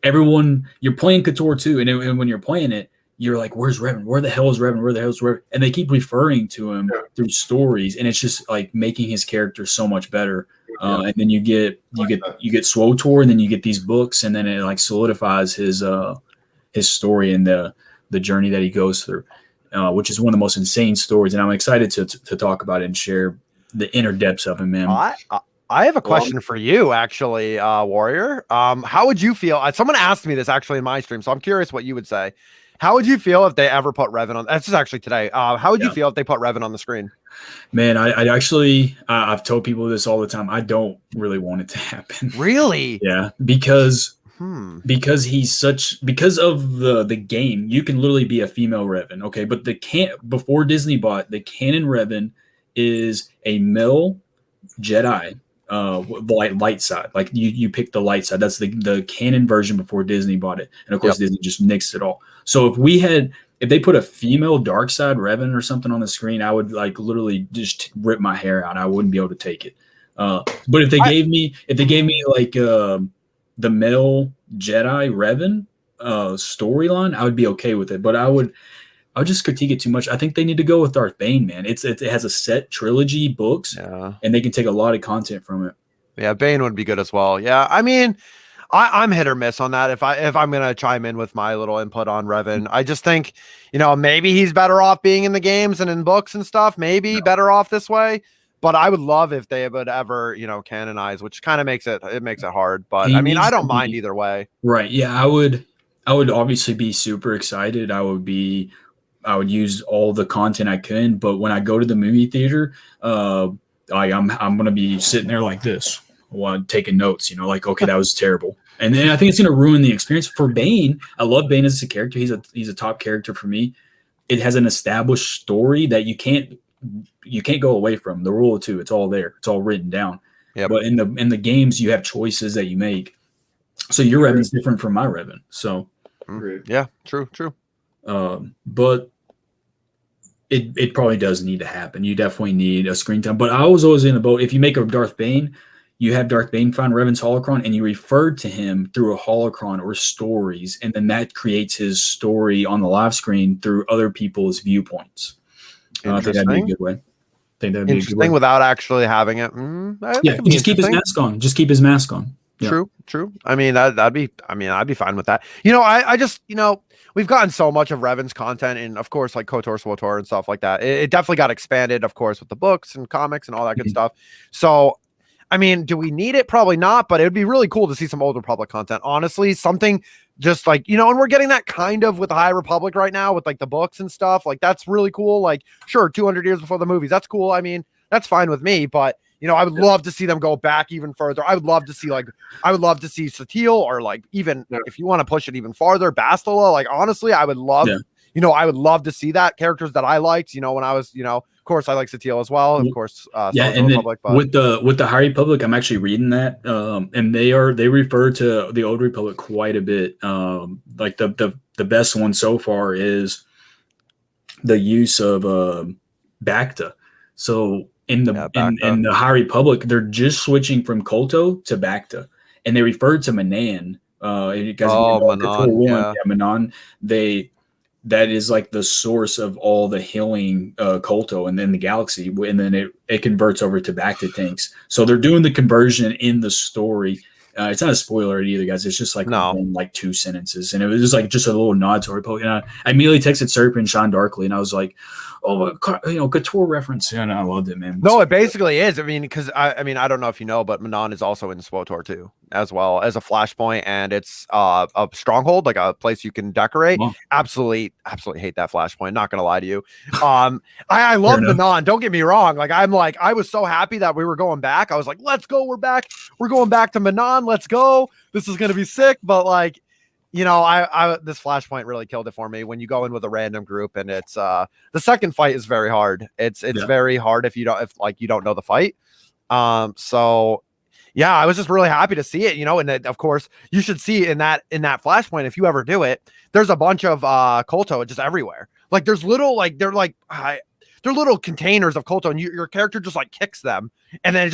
playing KOTOR 2, and when you're playing it, you're like, where's Revan? Where the hell is Revan? Where the hell is Revan? And they keep referring to him through stories, and it's just like making his character so much better. And then you get SWOTOR, and then you get these books, and then it like solidifies his story and the journey that he goes through, which is one of the most insane stories. And I'm excited to talk about it and share the inner depths of him, man. I have a question for you, actually, Warrior. How would you feel? Someone asked me this actually in my stream, so I'm curious what you would say. How would you feel if they ever put Revan on? This is actually today. How would you feel if they put Revan on the screen? Man, I've told people this all the time. I don't really want it to happen. Really? Yeah, because he's because of the game, you can literally be a female Revan. Okay, but before Disney bought the canon Revan is a male Jedi. Light side, like you pick the light side. That's the canon version before Disney bought it, and of course Disney just nixed it all. So if they put a female dark side Revan or something on the screen, I would like literally just rip my hair out. I wouldn't be able to take it. But if they gave me like the male Jedi Revan storyline, I would be okay with it. But I would just critique it too much. I think they need to go with Darth Bane, man. It has a set trilogy books, and they can take a lot of content from it. Yeah, Bane would be good as well. Yeah, I mean, I'm hit or miss on that. If I'm gonna chime in with my little input on Revan, I just think, maybe he's better off being in the games and in books and stuff. Maybe better off this way. But I would love if they would ever, canonize, which kind of makes it hard. But I mean, I don't mind either way. Right? Yeah, I would obviously be super excited. I would use all the content I could, but when I go to the movie theater, I'm gonna be sitting there like this while taking notes. Like, okay, that was terrible, and then I think it's gonna ruin the experience for Bane. I love Bane as a character. He's a top character for me. It has an established story that you can't go away from. The rule of two, it's all there. It's all written down. Yeah. But in the games, you have choices that you make. So your Revan's different from my Revan. So yeah, true. But it probably does need to happen. You definitely need a screen time. But I was always in the boat. If you make a Darth Bane, you have Darth Bane find Revan's holocron, and you refer to him through a holocron or stories, and then that creates his story on the live screen through other people's viewpoints. I think that'd be a good way. Interesting without actually having it. Just keep his mask on. Just keep his mask on. Yeah. True. I mean, I'd be fine with that. I just, we've gotten so much of Revan's content, and of course, like KOTOR, SWOTOR, and stuff like that. It definitely got expanded, of course, with the books and comics and all that good stuff. So, I mean, do we need it? Probably not, but it would be really cool to see some Old Republic content. Honestly, something just like, and we're getting that kind of with High Republic right now with like the books and stuff. Like, that's really cool. Like, sure, 200 years before the movies. That's cool. I mean, that's fine with me, but I would love to see them go back even further. I would love to see Satele, or like even if you want to push it even farther, Bastila. Like, honestly, I would love, I would love to see that. Characters that I liked, when I was, of course, I like Satele as well. Of course, and Republic, but with the High Republic, I'm actually reading that, and they refer to the Old Republic quite a bit. Like the best one so far is the use of Bacta. So in the High Republic, they're just switching from Kolto to Bacta, and they referred to Manan. Manan. That is like the source of all the healing Kolto and then the galaxy, and then it converts over to Bacta tanks. So they're doing the conversion in the story. It's not a spoiler either, guys. It's just like like 2 sentences, and it was just a little nod to Republic. And I immediately texted Serpent and Sean Darkly, and I was like, "Oh, KOTOR reference," and I loved it, man. No, it basically is. I mean, because I don't know if you know, but Manan is also in SWOTOR too, as well as a flashpoint, and it's a stronghold, like a place you can decorate. Wow. Absolutely hate that flashpoint. Not gonna lie to you. I love Manan. Don't get me wrong. I was so happy that we were going back. I was like, let's go. We're back. We're going back to Manan. Let's go. This is gonna be sick. But this flashpoint really killed it for me. When you go in with a random group, and it's the second fight is very hard. It's very hard if you don't know the fight. So yeah, I was just really happy to see it, and of course you should see in that flashpoint, if you ever do it, there's a bunch of Kolto just everywhere. Like there's little, they're little containers of Kolto, and your character just kicks them, and then it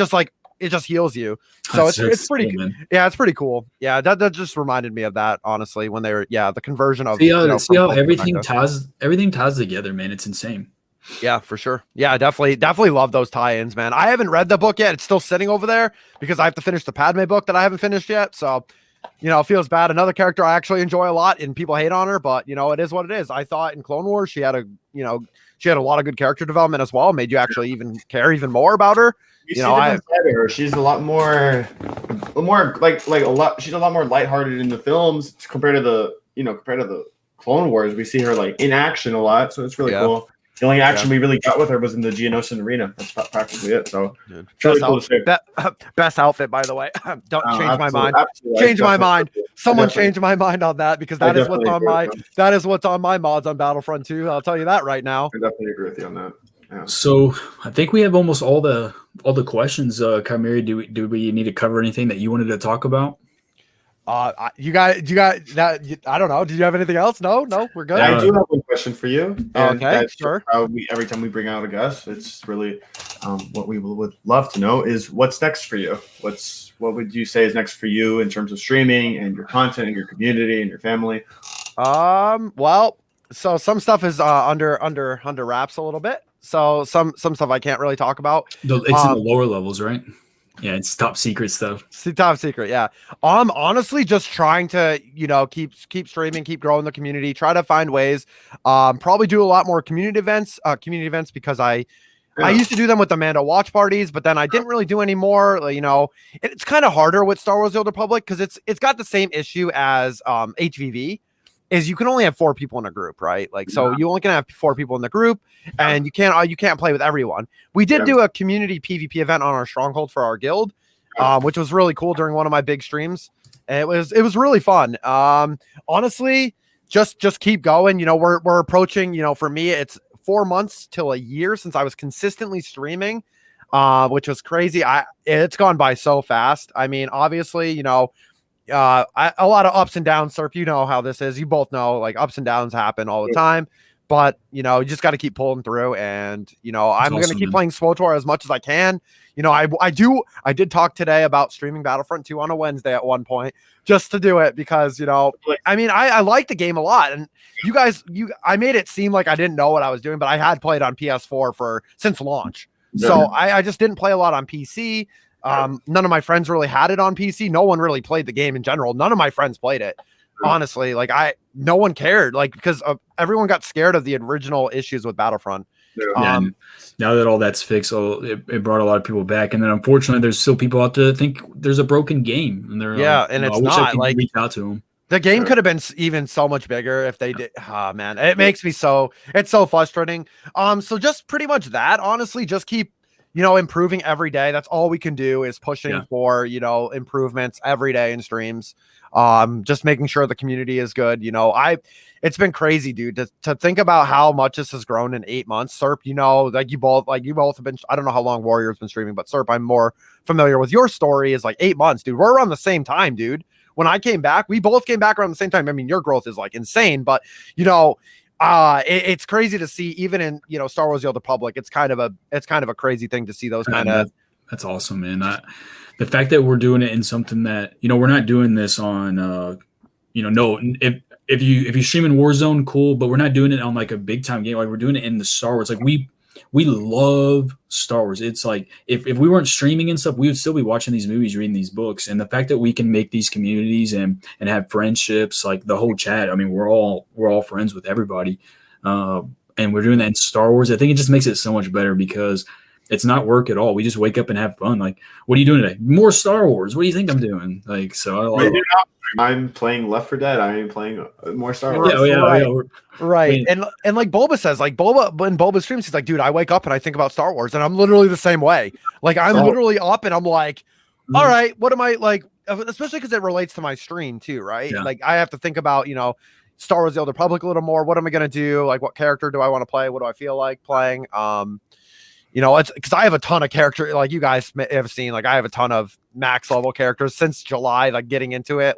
just heals you. So it's pretty cool. Yeah, it's pretty cool. Yeah, that just reminded me of that, honestly, when they were the conversion of see how everything ties together, man. It's insane. Yeah, for sure. Yeah, definitely love those tie-ins, man. I haven't read the book yet. It's still sitting over there because I have to finish the Padme book that I haven't finished yet. So, it feels bad. Another character I actually enjoy a lot and people hate on her, but it is what it is. I thought in Clone Wars she had a lot of good character development as well. Made you actually even care even more about her. You see the side of her. She's a lot more like a lot. She's a lot more lighthearted in the films compared to the Clone Wars. We see her like in action a lot, so it's really cool. The only action we really got with her was in the Geonosis arena. That's practically it. So, really cool best outfit, by the way. Don't change my mind. Absolutely. Change my mind. Someone change my mind on that because that is what's on my mods on Battlefront 2. I'll tell you that right now. I definitely agree with you on that. Yeah. So I think we have almost all the questions. Kymeri, do we need to cover anything that you wanted to talk about? You got that. I don't know. Did you have anything else? No, we're good. Yeah, I do have one question for you. Okay, sure. Every time we bring out a guest, it's really what we would love to know is what's next for you. What would you say is next for you in terms of streaming and your content and your community and your family? Well, so some stuff is under wraps a little bit. So some stuff I can't really talk about. It's in the lower levels, right? Yeah, it's top secret stuff. Top secret, yeah. I'm honestly just trying to, keep streaming, keep growing the community, try to find ways. Probably do a lot more community events because I used to do them with the Mando watch parties, but then I didn't really do any more. It's kind of harder with Star Wars: The Old Republic because it's got the same issue as HVV. Is you can only have 4 people in a group, right? So you only can have 4 people in the group, and you can't play with everyone. We did do a community PvP event on our stronghold for our guild, which was really cool during one of my big streams. And it was really fun. Honestly, just keep going. We're approaching. For me, it's 4 months till a year since I was consistently streaming, which was crazy. It's gone by so fast. I mean, obviously, a lot of ups and downs, Serp. You know how this is. You both know ups and downs happen all the time, but you just got to keep pulling through. And I'm going to keep playing SWTOR as much as I can. I did talk today about streaming Battlefront 2 on a Wednesday at one point just to do it because I like the game a lot, and I made it seem like I didn't know what I was doing, but I had played on PS4 since launch, so I just didn't play a lot on PC. None of my friends really had it on PC. No one really played the game in general. None of my friends played it. Honestly, no one cared, because everyone got scared of the original issues with Battlefront. Now that all that's fixed, it brought a lot of people back. And then unfortunately, there's still people out there that think there's a broken game. And they're and it's not reach out to them. The game could have been even so much bigger if they did. Oh man, it makes me it's so frustrating. So just pretty much that, honestly, just keep improving every day. That's all we can do is pushing for, improvements every day in streams. Just making sure the community is good. It's been crazy, dude, to think about how much this has grown in 8 months. Serp, you both have been, I don't know how long Warrior's been streaming, but Serp, I'm more familiar with your story is 8 months, dude. We're around the same time, dude. When I came back, we both came back around the same time. I mean, your growth is insane, but it's crazy to see even in Star Wars: The Old Republic. It's kind of a crazy thing to see those kind of. That's awesome, man. The fact that we're doing it in something that we're not doing this on if you stream in Warzone, cool, but we're not doing it on a big time game. We're doing it in the Star Wars. We love Star Wars. It's if we weren't streaming and stuff, we would still be watching these movies, reading these books. And the fact that we can make these communities and have friendships, the whole chat. I mean, we're all friends with everybody, and we're doing that in Star Wars. I think it just makes it so much better because it's not work at all. We just wake up and have fun. What are you doing today? More Star Wars. What do you think I'm doing? I'm playing Left 4 Dead. I'm playing more Star Wars. Right. And Boba says, when Boba streams, he's like, dude, I wake up and I think about Star Wars, and I'm literally the same way. I'm literally up and I'm like, all right, what am I especially because it relates to my stream too, right? Yeah. I have to think about, Star Wars: The Old Republic a little more. What am I going to do? What character do I want to play? What do I feel like playing? It's because I have a ton of characters, you guys have seen, I have a ton of max level characters since July, getting into it,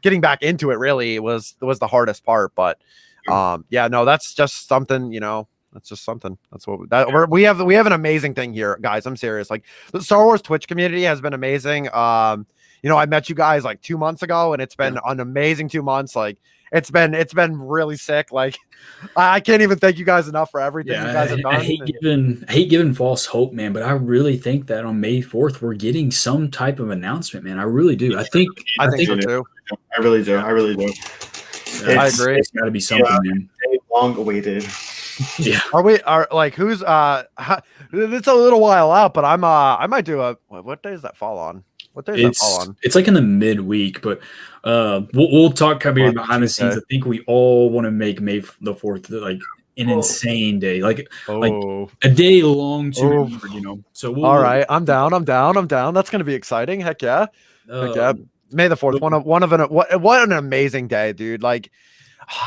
getting back into it really was the hardest part. But that's just something, that's just something. That's what we have an amazing thing here, guys. I'm serious. The Star Wars Twitch community has been amazing. I met you guys 2 months ago, and it's been an amazing 2 months. It's been really sick. Like I can't even thank you guys enough for everything you guys have done. I hate giving false hope, man, but I really think that on May 4th we're getting some type of announcement, man. I really do. I think so too. I really do. I agree. It's got to be something, man. Long awaited. Yeah. Who's it's a little while out, but I might do what day does that fall on? What day does that fall on? It's like in the midweek, but we'll talk behind the scenes. I think we all want to make May the 4th like an insane day, like a day long to remember, you know. So all right, I'm down. That's gonna be exciting. Heck yeah. May the 4th, what an amazing day, dude. Like,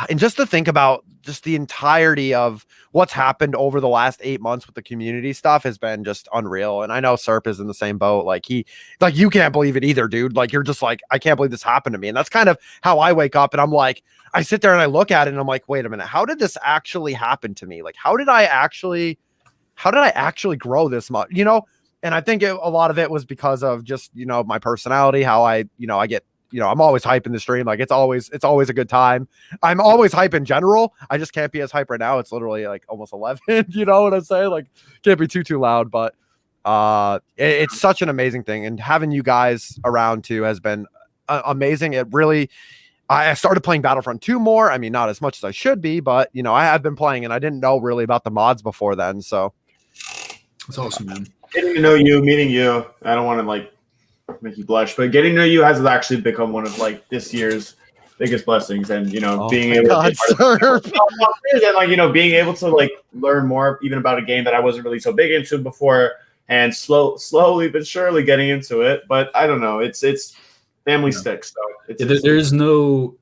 and just to think about just the entirety of what's happened over the last 8 months with the community stuff has been just unreal. And I know Serp is in the same boat. Like you can't believe it either, dude. Like, you're just like, I can't believe this happened to me. And that's kind of how I wake up and I'm like, I sit there and I look at it and I'm like, wait a minute, how did this actually happen to me? Like, how did I actually grow this much, you know? And I think a lot of it was because of just, you know, my personality, how I get, you know, I'm always hyping the stream. Like it's always a good time. I'm always hype in general. I just can't be as hype right now. It's literally like almost 11. You know what I'm saying? Like can't be too loud, but it's such an amazing thing. And having you guys around too has been amazing. It really, I started playing Battlefront 2 more. I mean, not as much as I should be, but you know, I have been playing and I didn't know really about the mods before then. So it's awesome, man. Getting to know you, meeting you. I don't want to like make you blush, but getting to know you has actually become one of like this year's biggest blessings. And you know, being able being able to like learn more even about a game that I wasn't really so big into before, and slowly but surely getting into it. But I don't know, it's family sticks. So there is no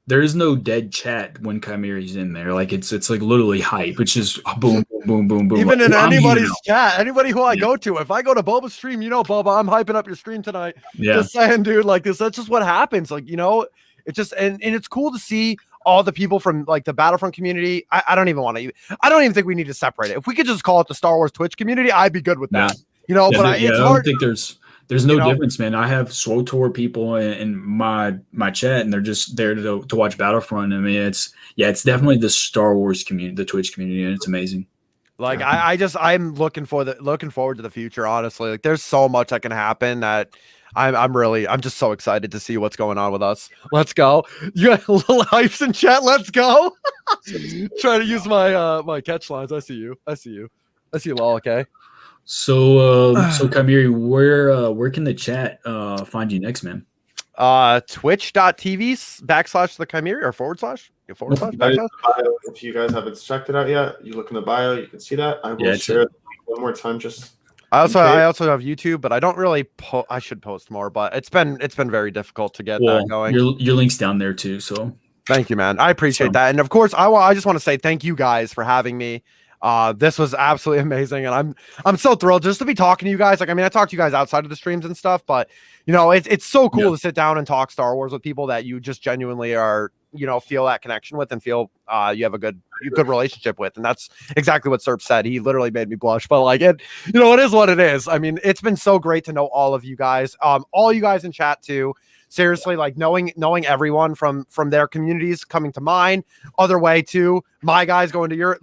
dead chat when Kymeri's in there. Like it's like literally hype. It's just boom, boom, boom, boom. Even in anybody's chat, anybody who I go to, if I go to Boba's stream, you know, Boba, I'm hyping up your stream tonight. Yeah. Just saying, dude, like this, that's just what happens. Like, you know, it just, and it's cool to see all the people from like the Battlefront community. I don't even think we need to separate it. If we could just call it the Star Wars Twitch community, I'd be good with that. You know, but it's hard. I don't think there's no difference, man. I have SWTOR people in my chat, and they're just there to watch Battlefront. I mean, it's definitely the Star Wars community, the Twitch community, and it's amazing. Like I'm looking forward to the future. Honestly, like there's so much that can happen that I'm just so excited to see what's going on with us. Let's go. You got little hypes in chat. Let's go. Trying to use my catch lines. I see you. Lol. Okay. So Kymeri, where can the chat find you next, man? Twitch.tv/the Kymeri or / if you guys haven't checked it out yet, you look in the bio, you can see that. I will share it one more time. I also have YouTube, but I don't really I should post more, but it's been very difficult to get that going. Your link's down there too, so thank you, man. I appreciate that. And of course, I just want to say thank you guys for having me. This was absolutely amazing, and I'm so thrilled just to be talking to you guys. Like, I mean, I talk to you guys outside of the streams and stuff, but you know, it's so cool to sit down and talk Star Wars with people that you just genuinely are, you know, feel that connection with and feel you have a good relationship with. And that's exactly what Serp said. He literally made me blush, but like it is what it is. I mean, it's been so great to know all of you guys, all you guys in chat too. Seriously, like knowing everyone from their communities coming to mine, other way to my guys going to your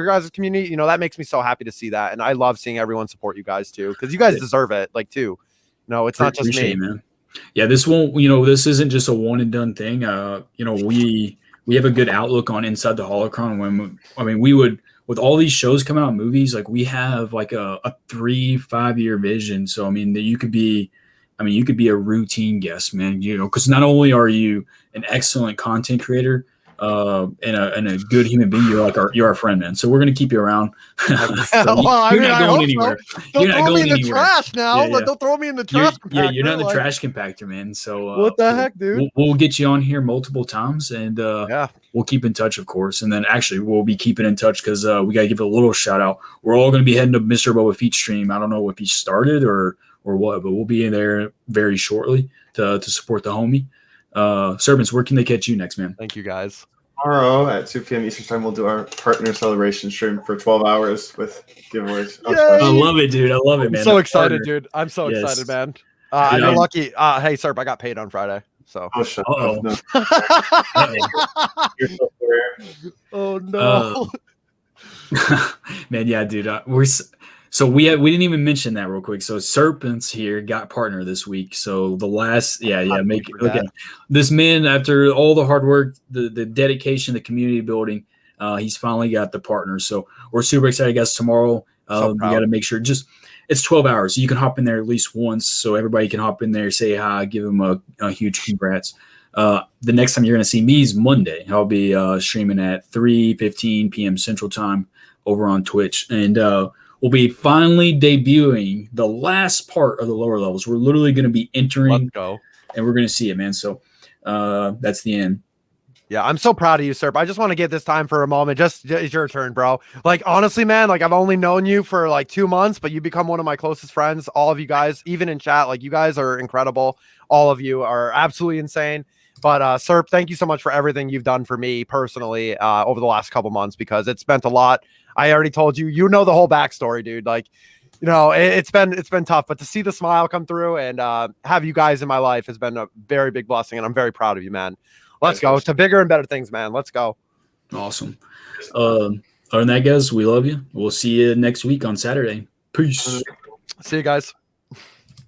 guys' community, you know, that makes me so happy to see that. And I love seeing everyone support you guys too, because you guys deserve it, like too. No, it's not just me, man. Yeah, this isn't just a one and done thing. We have a good outlook on Inside the Holocron. We would, with all these shows coming out, movies, like we have like a 3-5 year vision. So I mean that you could be a routine guest, man, you know, because not only are you an excellent content creator and a good human being, you're our friend, man. So we're gonna keep you around. You're not going anywhere. Don't throw me in the trash now. Don't throw me in the trash. You're not in the trash compactor, man. So what the heck, dude? We'll get you on here multiple times, and we'll keep in touch, of course. And then actually, we'll be keeping in touch because we gotta give a little shout out. We're all gonna be heading to Mr. Boba Fett's stream. I don't know if he started or what, but we'll be in there very shortly to support the homie. Servants, where can they catch you next, man? Thank you, guys. Tomorrow at 2 p.m. Eastern time, we'll do our partner celebration stream for 12 hours with giveaways. I love it, dude. I love it, man. I'm so excited, dude. I'm so excited, man. You're lucky. Hey, Serp, I got paid on Friday. So. Oh, shut Uh-oh. up. No. Uh-oh. You're so rare. Oh no. Man, yeah, dude. So we didn't even mention that real quick. So Serpents here got partner this week. So the last, make it okay. This man, after all the hard work, the dedication, the community building, he's finally got the partner. So we're super excited, guys. Tomorrow, we got to make sure it's 12 hours. You can hop in there at least once, so everybody can hop in there, say hi, give them a huge congrats. The next time you're going to see me is Monday. I'll be streaming at 3:15 p.m. Central Time over on Twitch, and we'll be finally debuting the last part of the lower levels. We're literally going to be entering, and we're going to see it, man. So that's the end. Yeah, I'm so proud of you, Serp. I just want to give this time for a moment. It's your turn, bro. Like, honestly, man, like, I've only known you for like 2 months, but you become one of my closest friends. All of you guys, even in chat, like, you guys are incredible. All of you are absolutely insane. But Serp, thank you so much for everything you've done for me personally over the last couple months, because it's meant a lot. I already told you, you know the whole backstory, dude. Like, you know, it's been tough, but to see the smile come through and have you guys in my life has been a very big blessing, and I'm very proud of you, man. Let's go to bigger and better things, man. Let's go. Awesome. Other than that, guys, we love you. We'll see you next week on Saturday. Peace. See you guys.